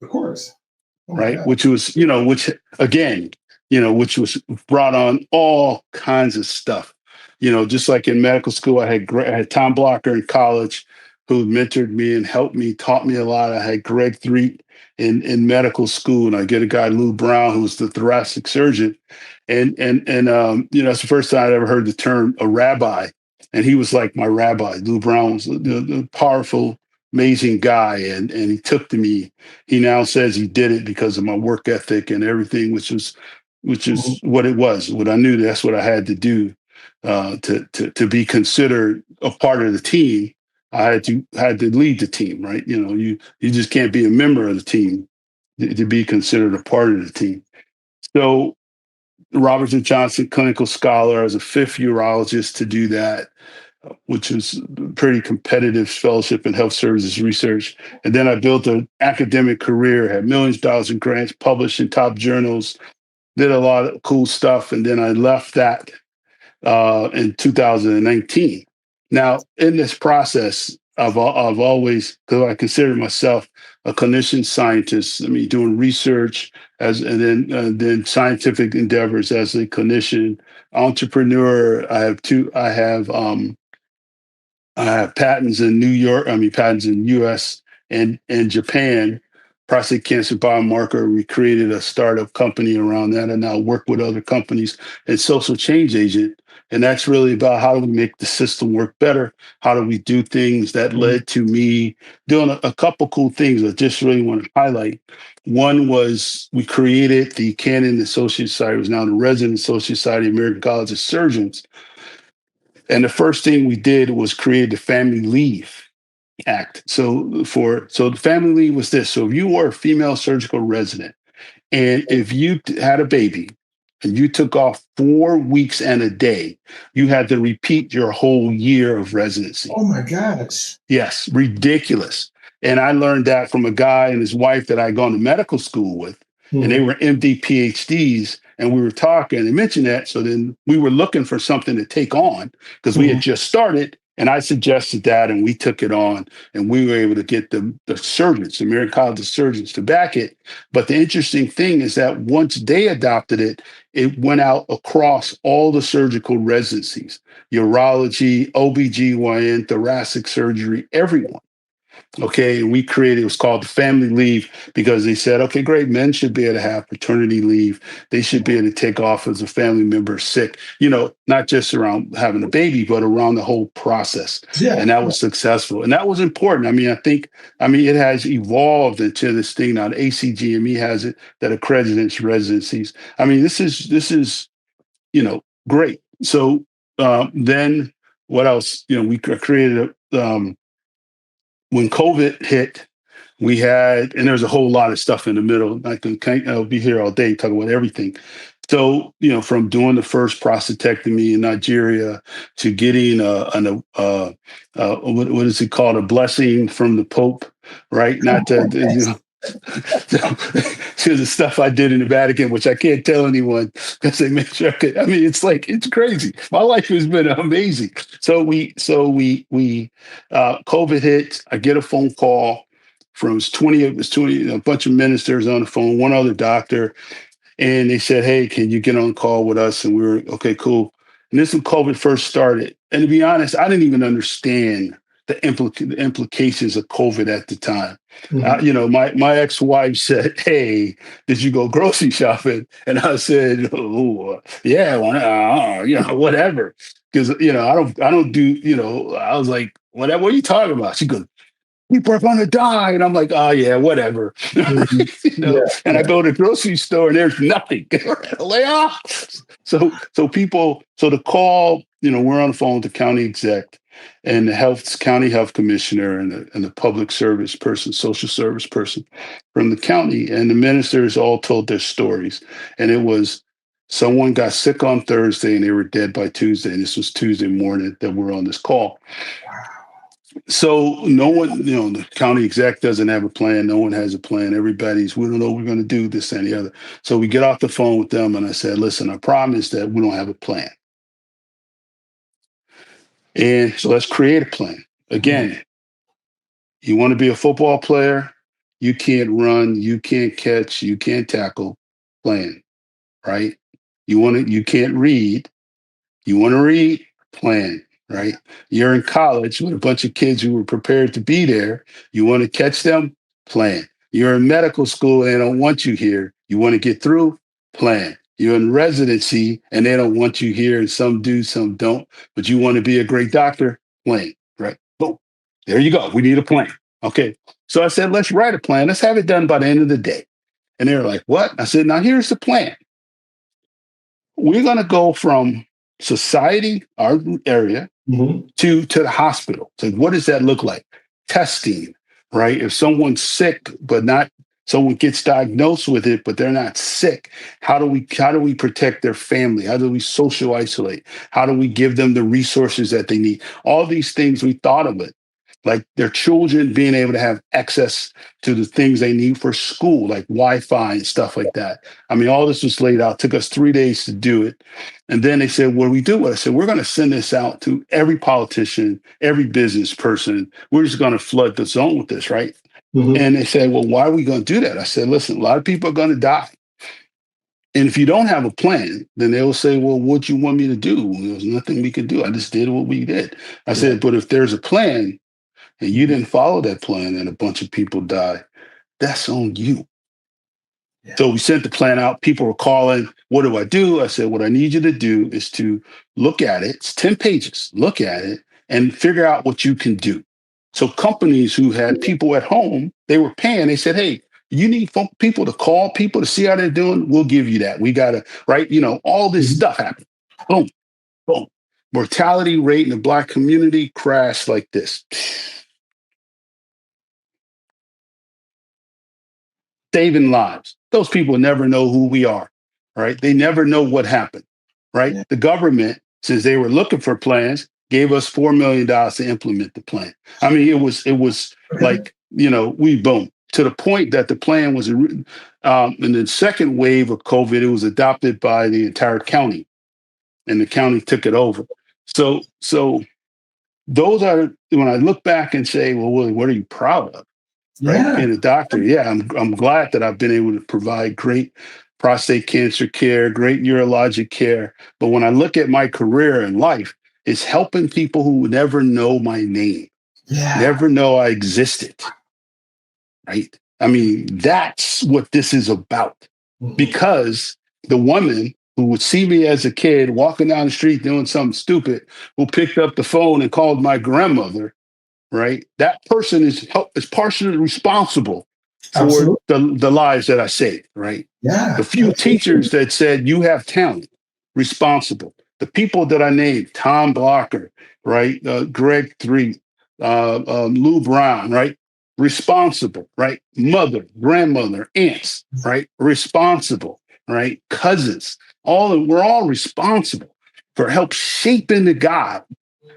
Of course. Oh my right? God. Which was, which again, which was brought on all kinds of stuff. Just like in medical school, I had Tom Blocker in college who mentored me and helped me, taught me a lot. I had Greg Threet in medical school, and I get a guy, Lou Brown, who was the thoracic surgeon. And that's the first time I ever heard the term a rabbi. And he was like my rabbi. Lou Brown was the powerful, amazing guy. And he took to me. He now says he did it because of my work ethic and everything, which is Mhm. what it was. What I knew that's what I had to do to be considered a part of the team. I had to lead the team, right? You just can't be a member of the team to be considered a part of the team. So Robertson Johnson Clinical Scholar as a fifth urologist to do that, which was pretty competitive fellowship in health services research. And then I built an academic career, had millions of dollars in grants, published in top journals, did a lot of cool stuff. And then I left that in 2019. Now, in this process, I've always, because I consider myself a clinician scientist. I mean, doing research and then scientific endeavors as a clinician, entrepreneur. I have patents in New York, I mean, patents in US and Japan, prostate cancer biomarker. We created a startup company around that and now work with other companies and social change agent. And that's really about how do we make the system work better? How do we do things that Mhm. led to me doing a couple cool things I just really want to highlight. One was we created the Canon Associate Society, it was now the Resident Associate Society of American College of Surgeons, and the first thing we did was create the Family Leave Act. So the Family Leave was this. So if you were a female surgical resident and if you had a baby and you took off 4 weeks and a day, you had to repeat your whole year of residency. Oh my gosh. Yes, ridiculous. And I learned that from a guy and his wife that I'd gone to medical school with, and they Mhm. were MD PhDs, and we were talking and mentioned that. So then we were looking for something to take on because we had Mhm. just started, and I suggested that, and we took it on, and we were able to get the surgeons, the American College of Surgeons, to back it. But the interesting thing is that once they adopted it, it went out across all the surgical residencies, urology, OBGYN, thoracic surgery, everyone. Okay, and we created, it was called the family leave, because they said, okay, great, men should be able to have paternity leave. They should be able to take off as a family member is sick, not just around having a baby, but around the whole process. Yeah. And that was successful. And that was important. I mean, it has evolved into this thing now. The ACGME has it that accredits residencies. I mean, this is great. So then what else? We created when COVID hit, we had, and there's a whole lot of stuff in the middle. I'll be here all day talking about everything. So, from doing the first prostatectomy in Nigeria to getting what is it called? A blessing from the Pope, right? Not to, to the stuff I did in the Vatican, which I can't tell anyone because they make sure. It's crazy. My life has been amazing. So we COVID hit. I get a phone call from it was 20, a bunch of ministers on the phone, one other doctor, and they said, "Hey, can you get on call with us?" And we were okay, cool. And this when COVID first started. And to be honest, I didn't even understand the implications of COVID at the time. Mhm. My ex-wife said, "Hey, did you go grocery shopping?" And I said, "Oh, yeah, well, whatever." Because I don't do. I was like, "Whatever. What are you talking about?" She goes, "People are going to die." And I'm like, "Oh, yeah, whatever." Mhm. Yeah. And I go to the grocery store and there's nothing. Like, ah. So the call, we're on the phone with the county exec and the county health commissioner and the public service person, social service person from the county. And the ministers all told their stories. And it was someone got sick on Thursday and they were dead by Tuesday. And this was Tuesday morning that we're on this call. So no one, the county exec doesn't have a plan. No one has a plan. We don't know what we're going to do, this and the other. So we get off the phone with them and I said, listen, I promise that we don't have a plan. And so let's create a plan. Again, you want to be a football player, you can't run, you can't catch, you can't tackle, plan, right? You can't read, you want to read, plan, right? You're in college with a bunch of kids who were prepared to be there. You want to catch them, plan. You're in medical school and they don't want you here. You want to get through, plan. You're in residency and they don't want you here. And some do, some don't. But you want to be a great doctor, plan, right? Boom. There you go. We need a plan. Okay. So I said, let's write a plan. Let's have it done by the end of the day. And they were like, what? I said, now here's the plan. We're going to go from society, our area, Mhm. to the hospital. So what does that look like? Testing, right? If someone's sick, but not someone gets diagnosed with it, but they're not sick, how do we protect their family? How do we social isolate? How do we give them the resources that they need? All these things we thought of it. Like their children being able to have access to the things they need for school, like Wi-Fi and stuff like that. I mean, all this was laid out. Took us 3 days to do it. And then they said, what do we do? I said, we're going to send this out to every politician, every business person. We're just going to flood the zone with this, right? Mhm. And they said, well, why are we going to do that? I said, listen, a lot of people are going to die. And if you don't have a plan, then they will say, well, what do you want me to do? There's nothing we can do. I just did what we did. I Yeah. said, but if there's a plan and you didn't follow that plan and a bunch of people die, that's on you. Yeah. So we sent the plan out. People were calling. What do I do? I said, what I need you to do is to look at it. It's 10 pages. Look at it and figure out what you can do. So companies who had people at home, they were paying. They said, hey, you need people to call people to see how they're doing. We'll give you that. We got to, right? All this Mhm. stuff happened. Boom, boom. Mortality rate in the Black community crashed like this. Saving lives. Those people never know who we are, right? They never know what happened, right? Yeah. The government, since they were looking for plans, gave us $4 million to implement the plan. I mean, it was Okay. like, we boom to the point that the plan was, in the second wave of COVID, it was adopted by the entire county and the county took it over. So those are, when I look back and say, well, Willie, what are you proud of? Right? Yeah. Being a doctor, yeah, I'm glad that I've been able to provide great prostate cancer care, great urologic care. But when I look at my career in life, it's helping people who would never know my name. Yeah. never know I existed, right? I mean, that's what this is about. Mhm. Because the woman who would see me as a kid walking down the street doing something stupid, who picked up the phone and called my grandmother, right? That person is partially responsible for Absolutely. the lives that I saved, right? The Yeah. few Absolutely. teachers that said you have talent, responsible. The people that I named, Tom Blocker, right? Greg Three, Lou Brown, right? Responsible, right? Mother, grandmother, aunts, right? Responsible, right? Cousins, we're all responsible for help shaping the God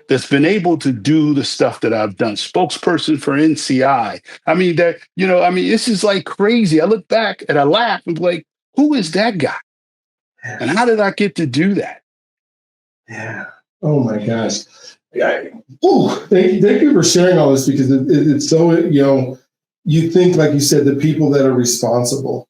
that's been able to do the stuff that I've done. Spokesperson for NCI. I mean, this is like crazy. I look back and I laugh and be like, who is that guy? And how did I get to do that? Yeah. Oh my gosh. Thank you for sharing all this because it's so, you think, like you said, the people that are responsible.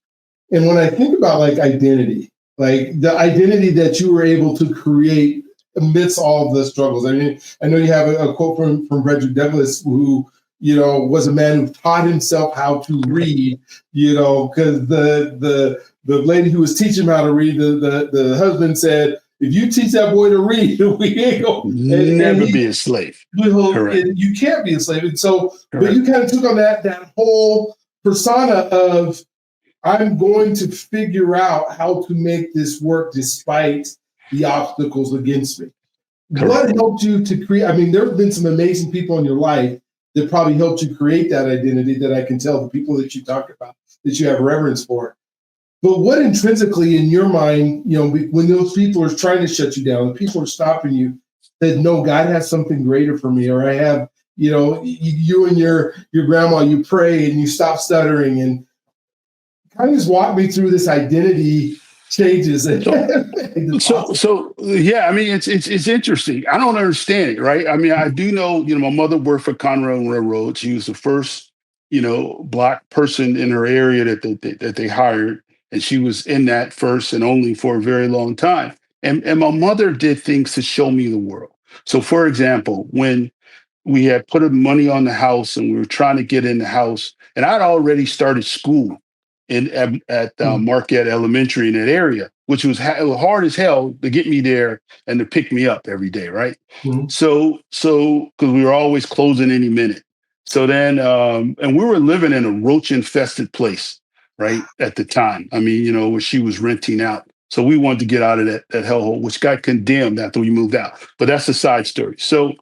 And when I think about like identity, like the identity that you were able to create amidst all of the struggles. I mean, I know you have a quote from Frederick Douglass, who, was a man who taught himself how to read, because the lady who was teaching him how to read, the husband said, if you teach that boy to read, we ain't going, and Never he, be a slave. well, Correct. you can't be enslaved. And so, but Correct. you kind of took on that whole persona of, I'm going to figure out how to make this work despite the obstacles against me. Correct. What helped you to create? I mean, there have been some amazing people in your life that probably helped you create that identity that I can tell the people that you talk about, that you have reverence for. But what intrinsically in your mind, when those people are trying to shut you down, the people are stopping you, that no, God has something greater for me, or I have, you and your grandma, you pray and you stop stuttering, and kind of just walk me through this identity changes. So yeah, I mean, it's interesting. I don't understand it, right? I mean, I do know, my mother worked for Conrail Railroad. She was the first, black person in her area that they hired, and she was in that first and only for a very long time. And my mother did things to show me the world. So, for example, when we had put money on the house and we were trying to get in the house, and I'd already started school at Marquette Elementary in that area, which was hard as hell to get me there and to pick me up every day, right? Mhm. So because we were always closing any minute. So then, and we were living in a roach infested place, right, at the time. I mean, where she was renting out. So we wanted to get out of that hellhole, which got condemned after we moved out. But that's a side story. So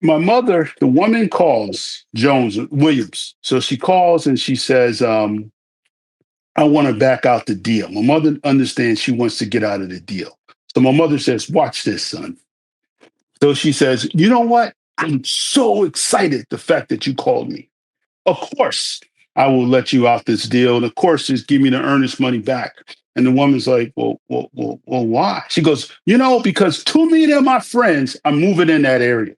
my mother, the woman calls Jones Williams. So she calls and she says, I want to back out the deal. My mother understands she wants to get out of the deal. So my mother says, watch this, son. So she says, you know what? I'm so excited the fact that you called me. Of course, I will let you out this deal. And of course, just give me the earnest money back. And the woman's like, well, why? She goes, because too many of my friends are moving in that area.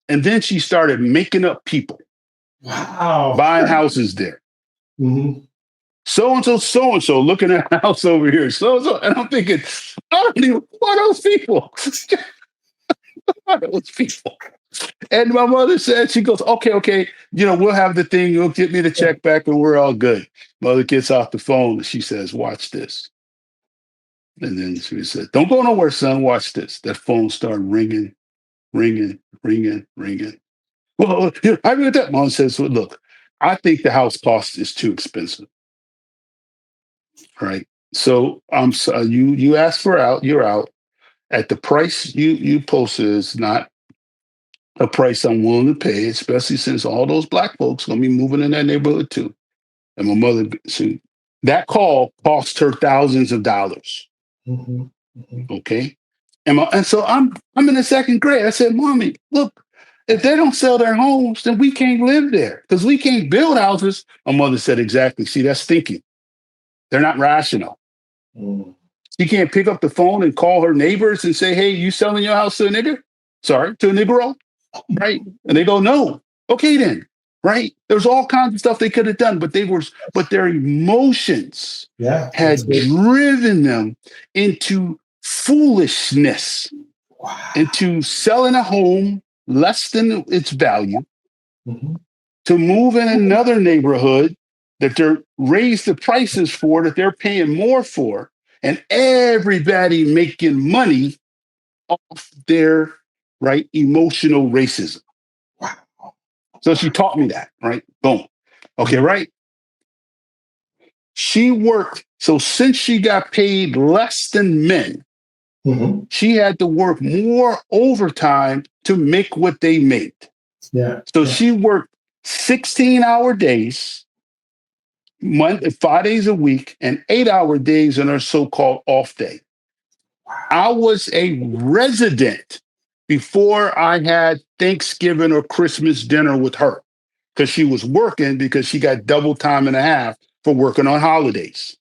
And then she started making up people, Wow. buying houses there. Mm-hmm. So and so, looking at a house over here. So and so. And I'm thinking, I don't even want those people. Those people. And my mother said, she goes, okay, we'll have the thing. You'll get me the check back and we're all good. Mother gets off the phone and she says, watch this. And then she said, don't go nowhere, son. Watch this. That phone started ringing, ringing, ringing, ringing. Well, here, I agree with that. Mom says, well, look, I think the house cost is too expensive. Right. So you ask for out, you're out. At the price you posted is not a price I'm willing to pay, especially since all those black folks gonna be moving in that neighborhood too. And my mother, so that call cost her thousands of dollars. Mm-hmm. Mm-hmm. Okay. And so I'm in the second grade. I said, Mommy, look, if they don't sell their homes, then we can't live there because we can't build houses. My mother said, exactly. See, that's thinking. They're not rational. Mm. She can't pick up the phone and call her neighbors and say, hey, you selling your house to a nigger? Sorry, to a Negro? Right? And they go, no. Okay, then. Right? There's all kinds of stuff they could have done, but their emotions Yeah, that's had good. driven them into foolishness. Wow. into selling a home less than its value, Mhm. to move in another neighborhood that they're raised the prices for, that they're paying more for, and everybody making money off their right emotional racism. Wow. So she taught me that, right? Boom. Okay, Mhm. right? She worked. So since she got paid less than men, Mhm. she had to work more overtime to make what they made. Yeah. So Yeah. she worked 16-hour days, 5 days a week, and 8-hour days on her so-called off day. I was a resident before I had Thanksgiving or Christmas dinner with her because she was working because she got double time and a half for working on holidays.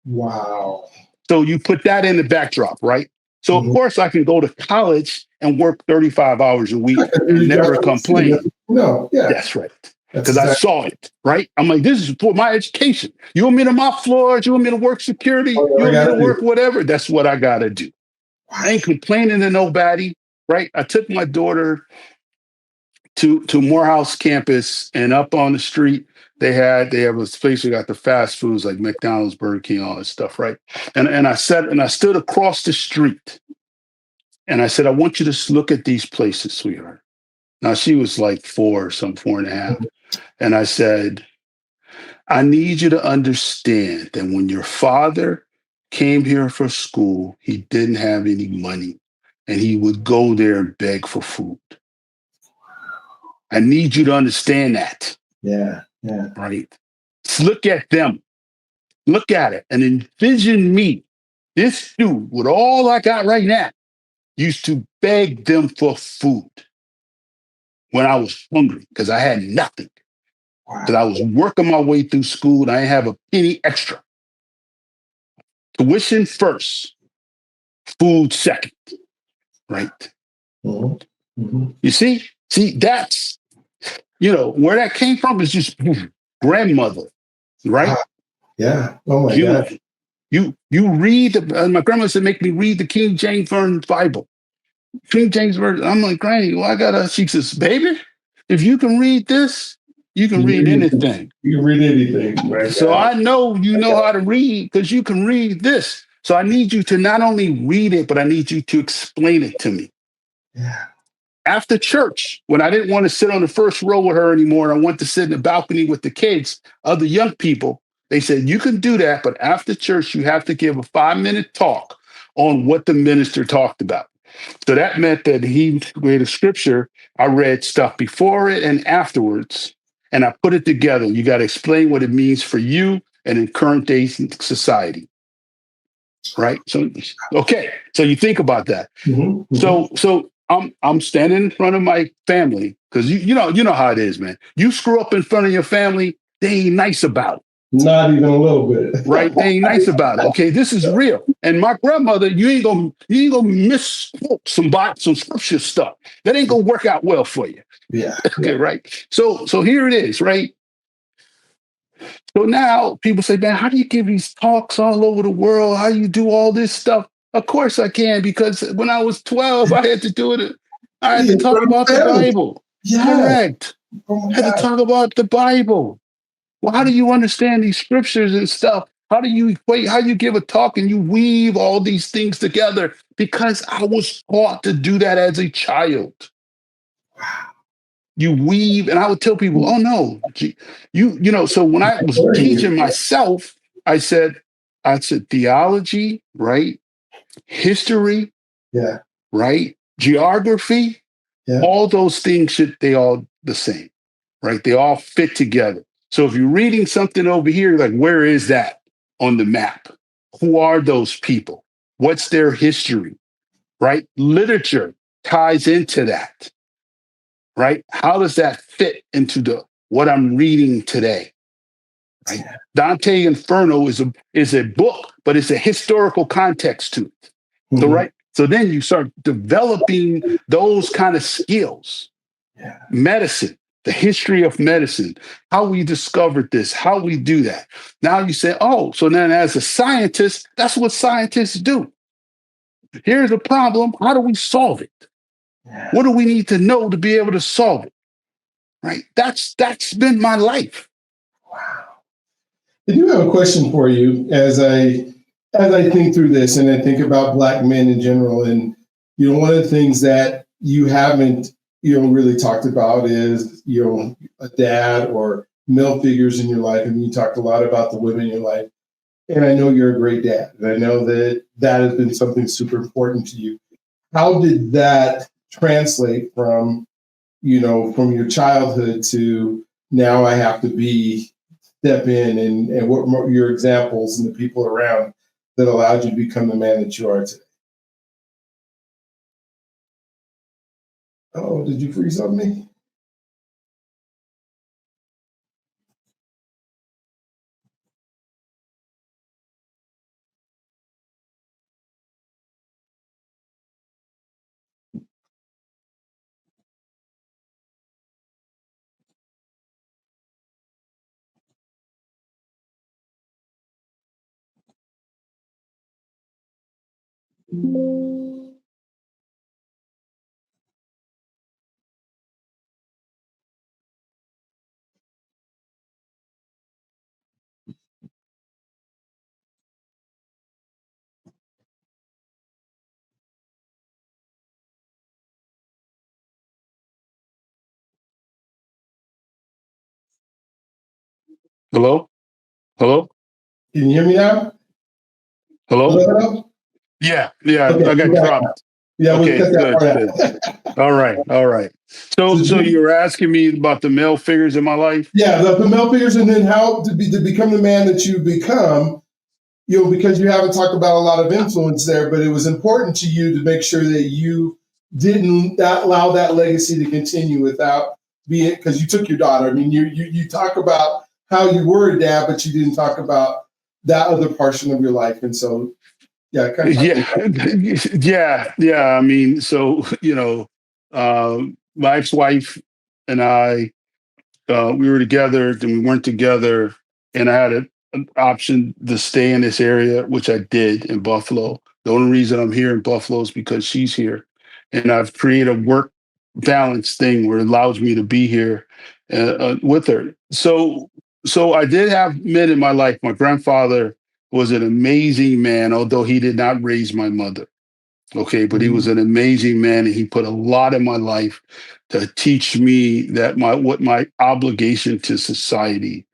Wow. So you put that in the backdrop, right? So of Mhm. course I can go to college and work 35 hours a week and never complain. No. Yeah. That's right. That's Because I exactly. saw it, right? I'm like, this is for my education. You want me to mop floors? You want me to work security? All You I want me to gotta do. work whatever? That's what I gotta do. I Wow. ain't complaining to nobody, right? I took my daughter to Morehouse campus, and up on the street they have a space that got the fast foods like McDonald's, Burger King, all that stuff, right? And I stood across the street and I said, I want you to look at these places, sweetheart. Now she was like four, some 4.5. And I said, I need you to understand that when your father came here for school, he didn't have any money and he would go there and beg for food. I need you to understand that, Yeah. Yeah. right? Just look at them, look at it, and envision me. This dude, with all I got right now, used to beg them for food when I was hungry because I had nothing. Because I Wow. was working my way through school and I didn't have a penny extra. Tuition first, food second, right? Mhm. Mhm. You see, that's where that came from is just grandmother, right? Wow. Yeah. Oh my You God. you read my grandma said make me read the King James Version Bible. King James Version. I'm like, Granny, well, I gotta. She says, baby, if you can read this, you can You read read, anything. you can read anything. My So God. I know you My know God. how to read because you can read this. So I need you to not only read it, but I need you to explain it to me. Yeah. After church, when I didn't want to sit on the first row with her anymore, and I wanted to sit in the balcony with the kids, other young people, they said, you can do that, but after church, you have to give a 5-minute talk on what the minister talked about. So that meant that he read a scripture. I read stuff before it and afterwards, and I put it together. You got to explain what it means for you and in current day society, right? So, okay. So you think about that. Mhm. Mhm. So I'm standing in front of my family because you know how it is, man. You screw up in front of your family, they ain't nice about it. Not even a little bit. Right? They ain't nice about it. Okay, this is real. And my grandmother, you ain't gonna misquote some scripture stuff. That ain't gonna work out well for you. Yeah. Okay, Yeah. right. So here it is, right? So now people say, man, how do you give these talks all over the world? How do you do all this stuff? Of course I can, because when I was 12, I had to do it. I had to Yeah. talk about the Family. Bible. Yeah. Correct. Oh my I had to God. talk about the Bible. Well, how do you understand these scriptures and stuff? How do you equate? How do you give a talk and you weave all these things together? Because I was taught to do that as a child. You weave, and I would tell people, "Oh no, So when I was Learning teaching you. myself, I said theology, right? History, Yeah. right? Geography, Yeah. all those things they all the same, right? They all fit together. So if you're reading something over here, like where is that on the map? Who are those people? What's their history? Right? Literature ties into that, right? How does that fit into the what I'm reading today? Right? Dante Inferno is a book, but it's a historical context to it. So Mhm. right. So then you start developing those kind of skills. Yeah. Medicine, the history of medicine, how we discovered this, how we do that. Now you say, oh, so then as a scientist, that's what scientists do. Here's a problem. How do we solve it? Yeah. What do we need to know to be able to solve it? Right? That's been my life. Wow. I do have a question for you as I think through this and I think about Black men in general. And one of the things that you haven't really talked about is a dad or male figures in your life. And you talked a lot about the women in your life. And I know you're a great dad. And I know that that has been something super important to you. How did that translate from your childhood to now I have to step in, and what were your examples and the people around that allowed you to become the man that you are today? Oh, did you freeze on me? Hello? Hello? Can you hear me now? Hello? Hello, hello? Yeah, yeah, Okay, I got we got it. dropped. Yeah, we'll Okay, cut that good, part good. out. All right, all right. So, So you were asking me about the male figures in my life? yeah, the male figures, and then how to become the man that you become. Because you haven't talked about a lot of influence there, but it was important to you to make sure that you didn't not allow that legacy to continue without being, because you took your daughter. I mean, you talk about how you were a dad, but you didn't talk about that other portion of your life. And so, yeah, kind of talk Yeah, about yeah, yeah. I mean, so my ex-wife and I, we were together, then we weren't together, and I had an option to stay in this area, which I did in Buffalo. The only reason I'm here in Buffalo is because she's here, and I've created a work balance thing where it allows me to be here with her. So I did have men in my life. My grandfather was an amazing man, although he did not raise my mother. Okay, but he was Mhm. an amazing man, and he put a lot in my life to teach me that my obligation to society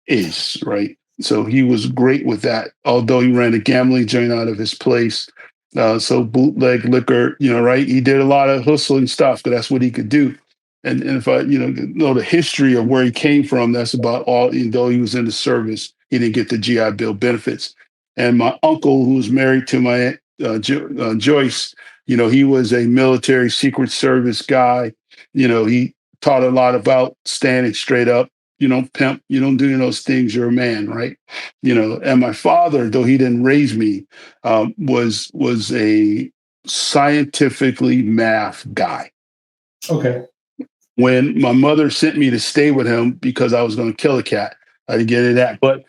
is, right? So he was great with that. Although he ran a gambling joint out of his place, so bootleg liquor, right? He did a lot of hustling stuff because that's what he could do. And if I, know the history of where he came from, that's about all. Even though he was in the service, he didn't get the GI Bill benefits. And my uncle, who was married to my Joyce, he was a military Secret Service guy. He taught a lot about standing straight up, pimp, you don't do those things, you're a man, right? And my father, though he didn't raise me, was a scientifically math guy. Okay. When my mother sent me to stay with him because I was going to kill a cat, I didn't get into that, but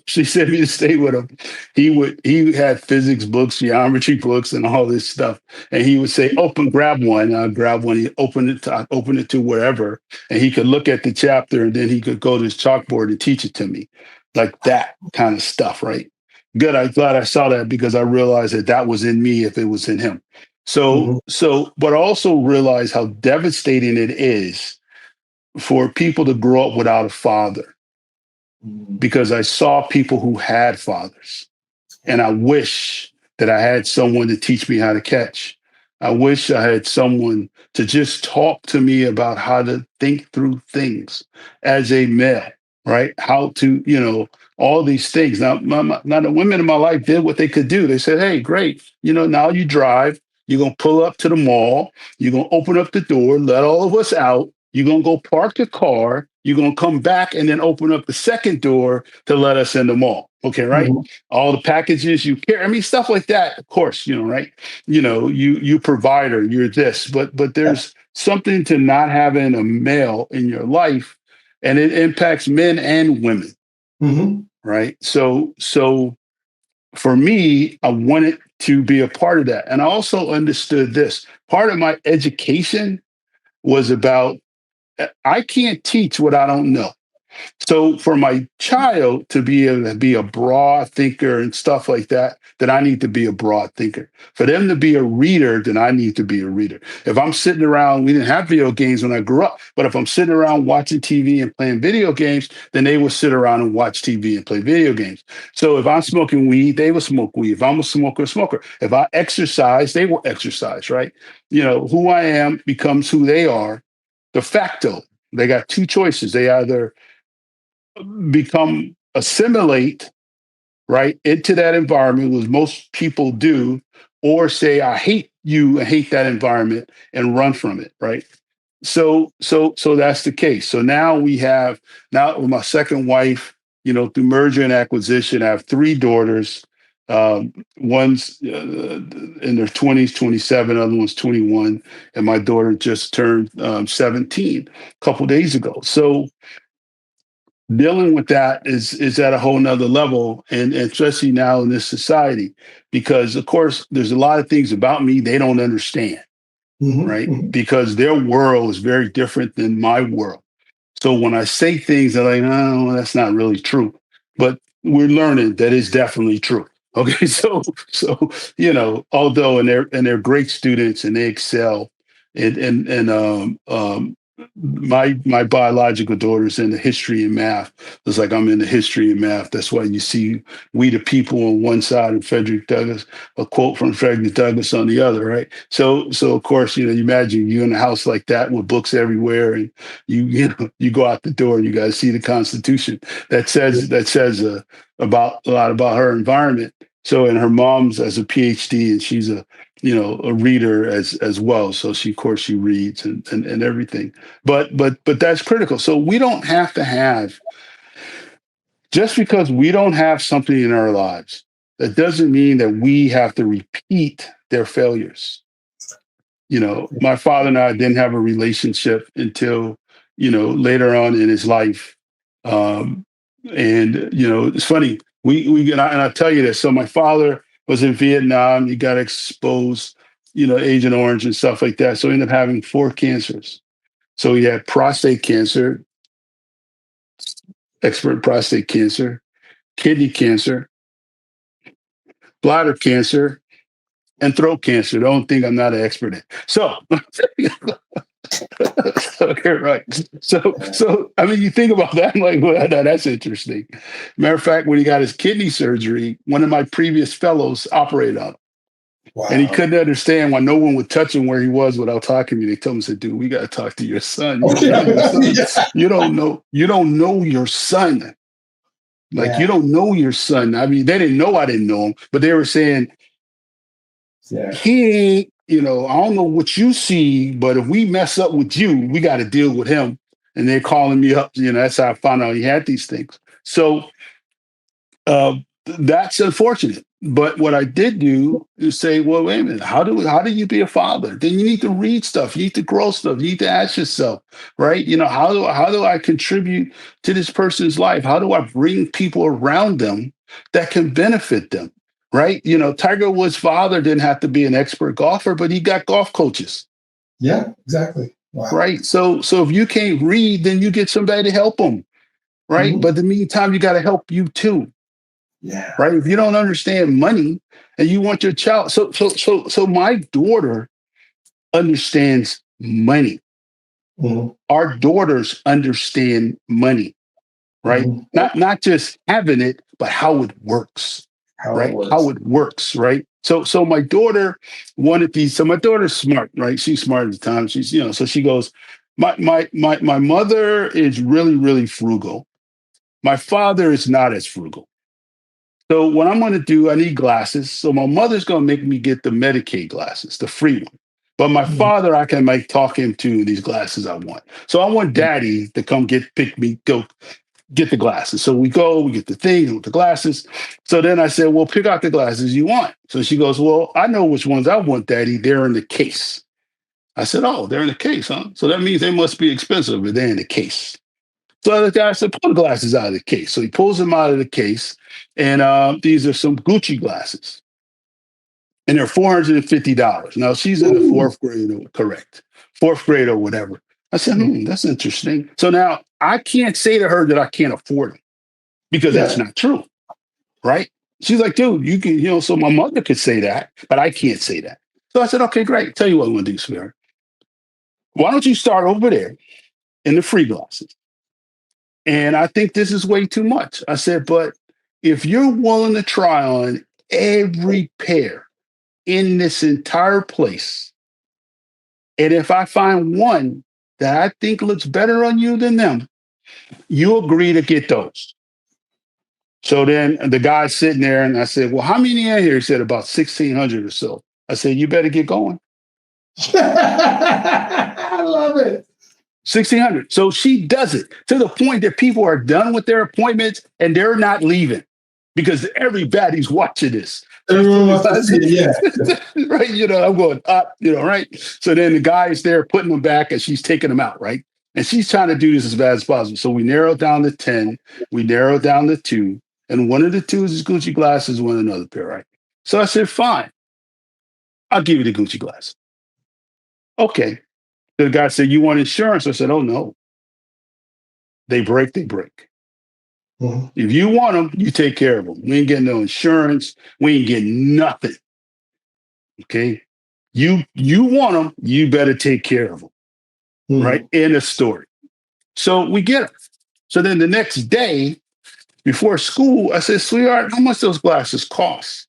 she sent me to stay with him. He had physics books, geometry books, and all this stuff. And he would say, "Open, grab one." And I'd grab one. He I open it to wherever, and he could look at the chapter, and then he could go to his chalkboard and teach it to me, like that kind of stuff. Right? Good. I'm glad I saw that because I realized that was in me if it was in him. Mhm. But also realize how devastating it is for people to grow up without a father, Mhm. because I saw people who had fathers, and I wish that I had someone to teach me how to catch. I wish I had someone to just talk to me about how to think through things as a male, right? How to, all these things. Now the women in my life did what they could do. They said, "Hey, great. Now you drive. You're going to pull up to the mall. You're going to open up the door, let all of us out. You're going to go park the car. You're going to come back and then open up the second door to let us in the mall." Okay, right? Mhm. All the packages you carry. I mean, stuff like that. Of course, right? You provider, you're this, but Yeah. there's something to not having a male in your life, and it impacts men and women, Mhm. right? So for me, I wanted to be a part of that. And I also understood this. Part of my education was about I can't teach what I don't know. So for my child to be able to be a broad thinker and stuff like that, then I need to be a broad thinker. For them to be a reader, then I need to be a reader. If I'm sitting around, we didn't have video games when I grew up, but if I'm sitting around watching TV and playing video games, then they will sit around and watch TV and play video games. So if I'm smoking weed, they will smoke weed. If I'm a smoker. If I exercise, they will exercise, right? Who I am becomes who they are de facto. They got two choices. They either become assimilate right into that environment, which most people do, or say I hate you and hate that environment and run from it, right? So that's the case. So now with my second wife, through merger and acquisition, I have three daughters. One's in their 20s, 27, other one's 21, and my daughter just turned 17 a couple days ago. So dealing with that is at a whole nother level, and especially now in this society, because of course there's a lot of things about me they don't understand, right? Mhm. Because their world is very different than my world. So when I say things, they're like, no, that's not really true. But we're learning that it's definitely true. Okay, so although and they're great students and they excel, and my biological daughter's in the history and math. It's like I'm in the history and math. That's why you see We the People on one side and Frederick Douglass, a quote from Frederick Douglass on the other, right? So of course, you imagine you in a house like that with books everywhere, and you go out the door and you got to see the Constitution that says about a lot about her environment. So, and her mom's as a PhD, and she's a reader as well. So of course she reads and everything. But that's critical. So we don't have to have just because we don't have something in our lives, that doesn't mean that we have to repeat their failures. My father and I didn't have a relationship until, later on in his life. Um, and, it's funny. And I tell you this. So my father was in Vietnam. He got exposed, Agent Orange and stuff like that. So he ended up having four cancers. So he had prostate cancer, expert prostate cancer, kidney cancer, bladder cancer, and throat cancer. Don't think I'm not an expert in. So, okay, right. So I mean, you think about that, I'm like, well, that's interesting. Matter of fact, when he got his kidney surgery, one of my previous fellows operated on him. And he Wow. couldn't understand why no one would touch him where he was without talking to me. They told him, said, dude, we got to talk to your son. You Oh, don't know yeah. your son. Yeah. You don't know your son. Like, you Yeah. don't know your son. I mean, they didn't know I didn't know him, but they were saying, Yeah. he ain't, I don't know what you see, but if we mess up with you, we got to deal with him. And they're calling me up. That's how I found out he had these things. So uh, that's unfortunate. But what I did do is say, well, wait a minute, how do you be a father? Then you need to read stuff, you need to grow stuff, you need to ask yourself, right? How do I contribute to this person's life? How do I bring people around them that can benefit them? Right. Tiger Woods' father didn't have to be an expert golfer, but he got golf coaches. Yeah. Exactly. Wow. Right. So if you can't read, then you get somebody to help them. Right. Mhm. But in the meantime, you got to help you too. Yeah. Right? If you don't understand money and you want your child, so my daughter understands money. Mhm. Our daughters understand money, right? Mhm. Not just having it, but how it works, How it right? How works. it works, right? So my daughter wanted these. So my daughter's smart, right? She's smart at the time. She's, so she goes, my mother is really, really frugal. My father is not as frugal. So what I'm going to do, I need glasses. So my mother's going to make me get the Medicaid glasses, the free one. But my Mhm. father, I can talk him to these glasses I want. So I want daddy to come go get the glasses. So we get the thing with the glasses. So then I said, well, pick out the glasses you want. So she goes, well, I know which ones I want, daddy. They're in the case. I said, oh, they're in the case, huh? So that means they must be expensive, but they're in the case. So the guy said, pull the glasses out of the case. So he pulls them out of the case. And these are some Gucci glasses. and they're $450. Now she's in the Ooh. fourth grade, correct? Fourth grade or whatever. I said, that's interesting. So now I can't say to her that I can't afford it because that's Yeah. not true, right? She's like, dude, you can, so my mother could say that, but I can't say that. So I said, okay, great. Tell you what I'm going to do, sweetheart. Why don't you start over there in the free glasses? And I think this is way too much. I said, but if you're willing to try on every pair in this entire place, and if I find one that I think looks better on you than them, you agree to get those. So then the guy's sitting there, and I said, well, how many are here? He said, about 1,600 or so. I said, you better get going. I love it. 1,600. So she does it to the point that people are done with their appointments and they're not leaving because everybody's watching this. Everyone wants to see it, yeah. Right. I'm going up, right. So then the guy is there putting them back and she's taking them out. Right. And she's trying to do this as fast as possible. So we narrow down to 10, we narrow down to 2, and one of the 2 is Gucci glasses, one another pair. Right. So I said, fine, I'll give you the Gucci glass. Okay. The guy said, you want insurance? I said, oh, no. They break, they break. Mhm. If you want them, you take care of them. We ain't getting no insurance. We ain't getting nothing. Okay? You want them, you better take care of them. Right? In a story. So we get them. So then the next day, before school, I said, sweetheart, how much those glasses cost?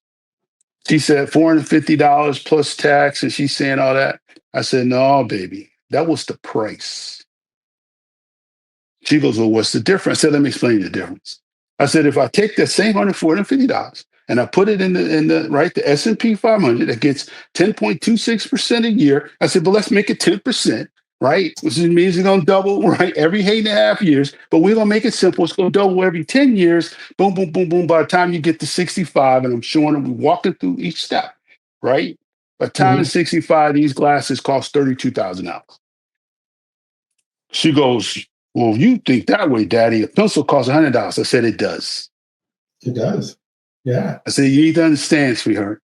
She said $450 plus tax, and she's saying all that. I said, no, baby, that was the price. She goes, well, what's the difference? I said, let me explain the difference. I said, if I take that same $450 and I put it in the S&P 500 that gets 10.26% a year. I said, but let's make it 10%, right? Which means it's going to double, right? Every 8.5 years, but we're going to make it simple. It's going to double every 10 years. Boom, boom, boom, boom. By the time you get to 65, and I'm showing them, we're walking through each step, right? By the time it's 65, these glasses cost $32,000. She goes, well, you think that way, Daddy. A pencil costs $100. I said, it does. It does. Yeah. I said, you need to understand, sweetheart.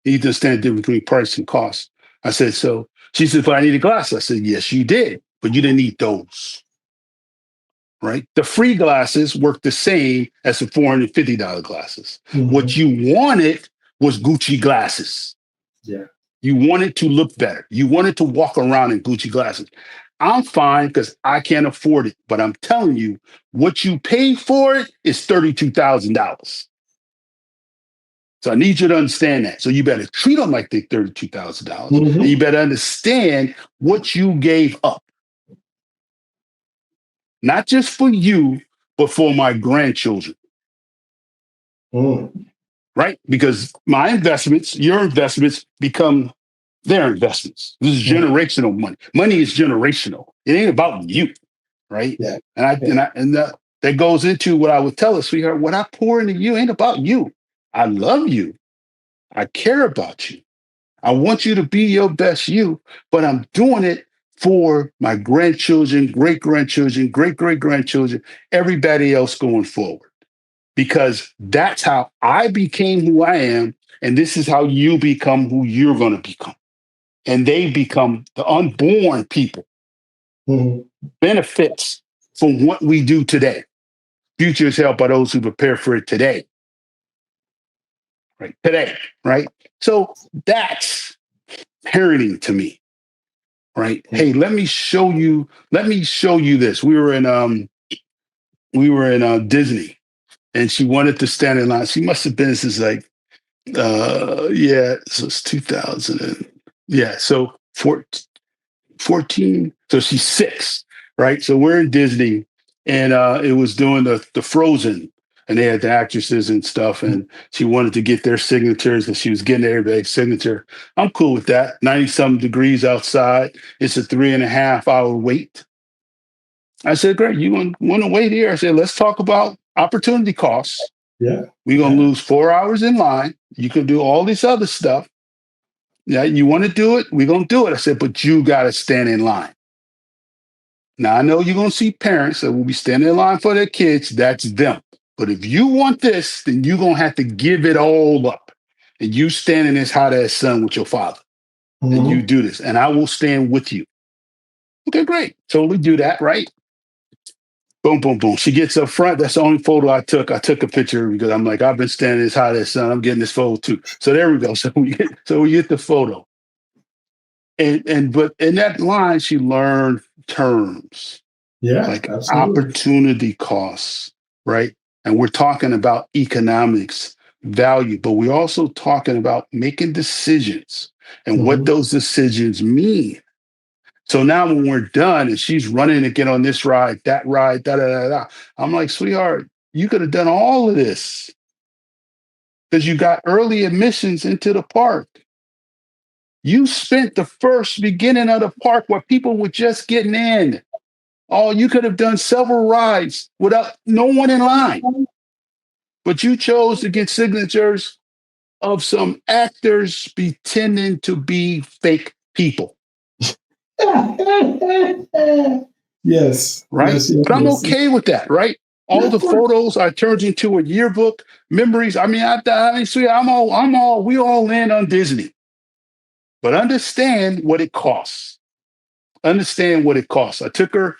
You need to understand the difference between price and cost. I said, so she said, but I need a glass. I said, yes, you did, but you didn't need those. Right? The free glasses work the same as the $450 glasses. Mm-hmm. What you wanted was Gucci glasses. Yeah. You wanted to look better. You wanted to walk around in Gucci glasses. I'm fine because I can't afford it. But I'm telling you, what you paid for it is $32,000. So I need you to understand that. So you better treat them like they're $32,000. Mm-hmm. And you better understand what you gave up. Not just for you, but for my grandchildren. Right? Because my investments, your investments become their investments. This is generational money. Money is generational. It ain't about you. Right? Yeah. And that goes into what I would tell her, sweetheart, what I pour into you ain't about you. I love you. I care about you. I want you to be your best you, but I'm doing it for my grandchildren, great grandchildren, great great grandchildren, everybody else going forward. Because that's how I became who I am. And this is how you become who you're going to become. And they become the unborn people. Benefits from what we do today. Future is held by those who prepare for it today. Right? Today, right? So that's parenting to me. Right? Hey, let me show you this. We were in Disney, and she wanted to stand in line. She must have been since so it's 2000 so 14, so she's 6, right? So we're in Disney, and it was doing the Frozen, and they had the actresses and stuff, and she wanted to get their signatures, and she was getting everybody's signature. I'm cool with that. 90-some degrees outside. It's a 3.5-hour wait. I said, great, you want to wait here? I said, let's talk about opportunity costs. Yeah. We're going to lose 4 hours in line. You can do all this other stuff. Yeah, you want to do it? We're going to do it. I said, but you got to stand in line. Now, I know you're going to see parents that will be standing in line for their kids. That's them. But if you want this, then you're going to have to give it all up. and you stand in this hot ass sun with your father, and you do this, and I will stand with you. Okay, great. So we do that, right? Boom, boom, boom. She gets up front. That's the only photo I took. I took a picture because I'm like, I've been standing this hot as sun. I'm getting this photo too. So there we go. So we get the photo. But in that line, she learned terms Yeah, like absolutely. opportunity costs, right? And we're talking about economics, value, but we're also talking about making decisions and what those decisions mean. So now when we're done and she's running to get on this ride, that ride, da da da da, I'm like, sweetheart, you could have done all of this because you got early admissions into the park. You spent the first beginning of the park where people were just getting in. Oh, you could have done several rides without no one in line. But you chose to get signatures of some actors pretending to be fake people. Yes. Right? Yes. Yes. But I'm Yes. okay with that, right? Yeah, All the of course. photos I turned into a yearbook, memories. I mean, we all in on Disney. But understand what it costs. Understand what it costs. I took her,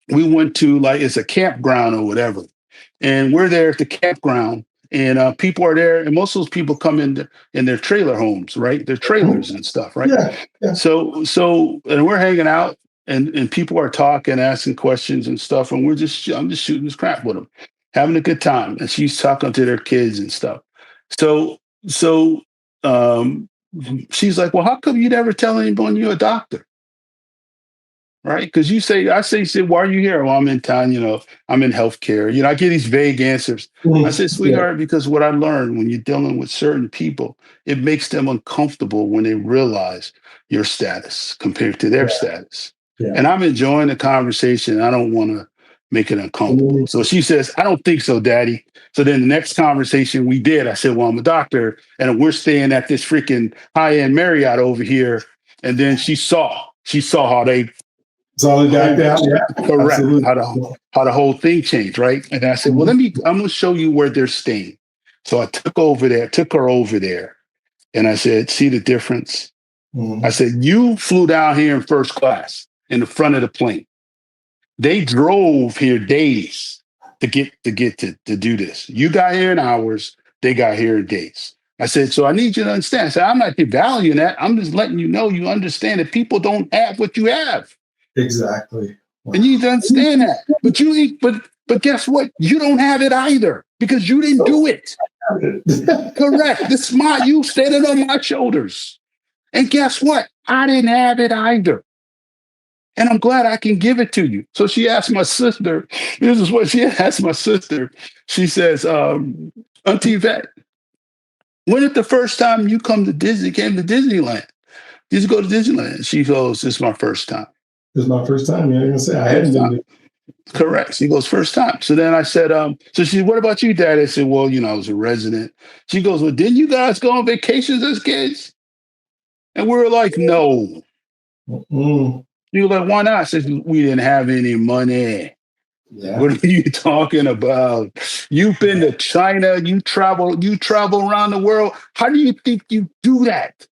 we went to like it's a campground or whatever. And we're there at the campground, and people are there, and most of those people come in their trailer homes, right? Their trailers and stuff, right? Yeah. Yeah. So, and we're hanging out, and people are talking, asking questions and stuff, and I'm just shooting this crap with them, having a good time, and she's talking to their kids and stuff. So, um, she's like, "Well, how come you never tell anyone you're a doctor?" Right? Because I say, why are you here? Well, I'm in town, I'm in healthcare. I get these vague answers. I said, Yeah. sweetheart, because what I learned when you're dealing with certain people, it makes them uncomfortable when they realize your status compared to their status. Yeah. And I'm enjoying the conversation. I don't want to make it uncomfortable. So she says, I don't think so, Daddy. So then the next conversation we did, I said, well, I'm a doctor and we're staying at this freaking high-end Marriott over here. And then she saw how they So it got down. Yeah. correct Absolutely. how the whole thing changed, right? And I said, well, I'm gonna show you where they're staying. So I took her over there, and I said, see the difference? I said, you flew down here in first class in the front of the plane. They drove here days to do this. You got here in hours, they got here in days. I said, so I need you to understand. I said, I'm not devaluing that. I'm just letting you understand that people don't have what you have. Exactly. Wow. And you need to understand that. But guess what? You don't have it either because you didn't do it. Correct. You standing on my shoulders. And guess what? I didn't have it either. And I'm glad I can give it to you. So she asked my sister, this is what she asked my sister. She says, Auntie Yvette, when is the first time you came to Disneyland? Did you go to Disneyland? She goes, this is my first time. This is my first time. You're going to say I hadn't been there. Correct. She goes, first time. So then I said, so she, what about you, Dad? I said, well, I was a resident. She goes, well, didn't you guys go on vacations as kids? And we were like, no. She was like, why not? I said, we didn't have any money. Yeah. What are you talking about? You've been to China, you travel around the world. How do you think you do that?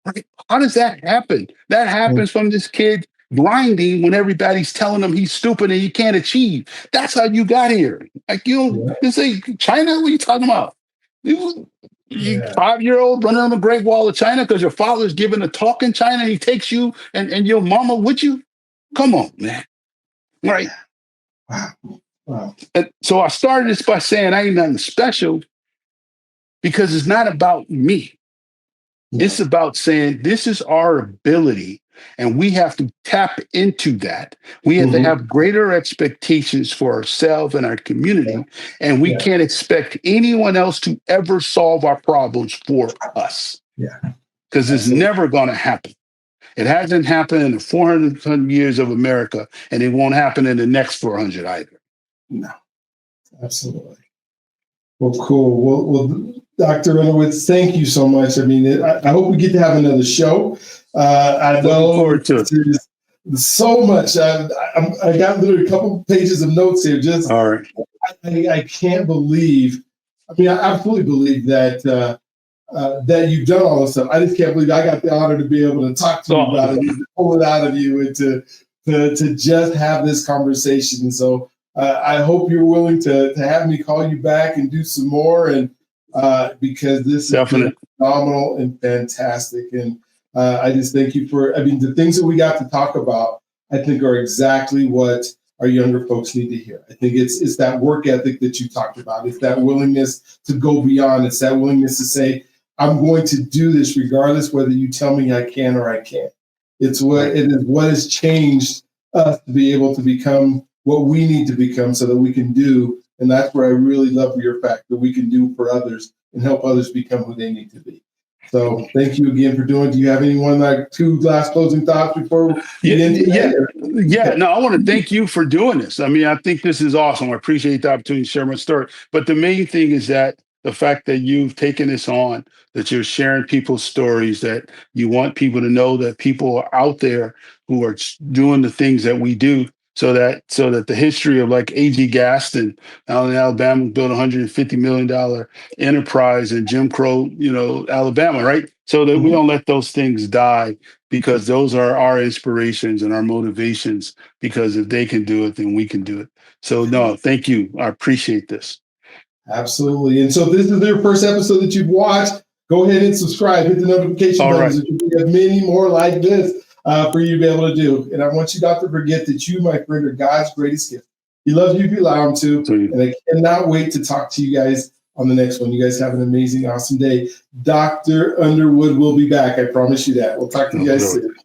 Right? How does that happen? That happens from this kid grinding when everybody's telling him he's stupid and he can't achieve. That's how you got here. Like, you say China? What are you talking about? You 5-year-old running on the Great Wall of China because your father's giving a talk in China and he takes you and your mama with you? Come on, man. Right. Wow. And so I started this by saying I ain't nothing special because it's not about me. Yeah. It's about saying this is our ability and we have to tap into that. We have to have greater expectations for ourselves and our community. And we can't expect anyone else to ever solve our problems for us. Yeah. Because it's never going to happen. It hasn't happened in the 400 years of America, and it won't happen in the next 400 either. No, absolutely. Well, cool. Well, Dr. Underwood, thank you so much. I mean, I hope we get to have another show. I know there's so much. I got literally a couple pages of notes here. Just, all right. I can't believe I mean, I absolutely believe that that you've done all this stuff. I just can't believe I got the honor to be able to talk to you about it, to pull it out of you, and to just have this conversation. And so I hope you're willing to have me call you back and do some more, and because this has been phenomenal and fantastic. And I just thank you for, I mean, the things that we got to talk about, I think are exactly what our younger folks need to hear. I think it's that work ethic that you talked about. It's that willingness to go beyond. It's that willingness to say, I'm going to do this regardless whether you tell me I can or I can't. It is what has changed us to be able to become what we need to become so that we can do. And that's where I really love your fact that we can do for others and help others become who they need to be. So thank you again for doing. Do you have anyone, like, two last closing thoughts before we get into No, I want to thank you for doing this. I mean, I think this is awesome. I appreciate the opportunity to share my story. But the main thing is that the fact that you've taken this on, that you're sharing people's stories, that you want people to know that people are out there who are doing the things that we do, so that the history of, like, A.G. Gaston out in Alabama built $150 million enterprise in Jim Crow, Alabama, right? So that we don't let those things die, because those are our inspirations and our motivations, because if they can do it, then we can do it. So no, thank you. I appreciate this. Absolutely. And so if this is your first episode that you've watched, go ahead and subscribe, hit the notification buttons. We have many more like this for you to be able to do. And I want you not to forget that you, my friend, are God's greatest gift. He loves you if you allow him to. And I cannot wait to talk to you guys on the next one. You guys have an amazing, awesome day. Dr. Underwood will be back. I promise you that. We'll talk to you guys soon.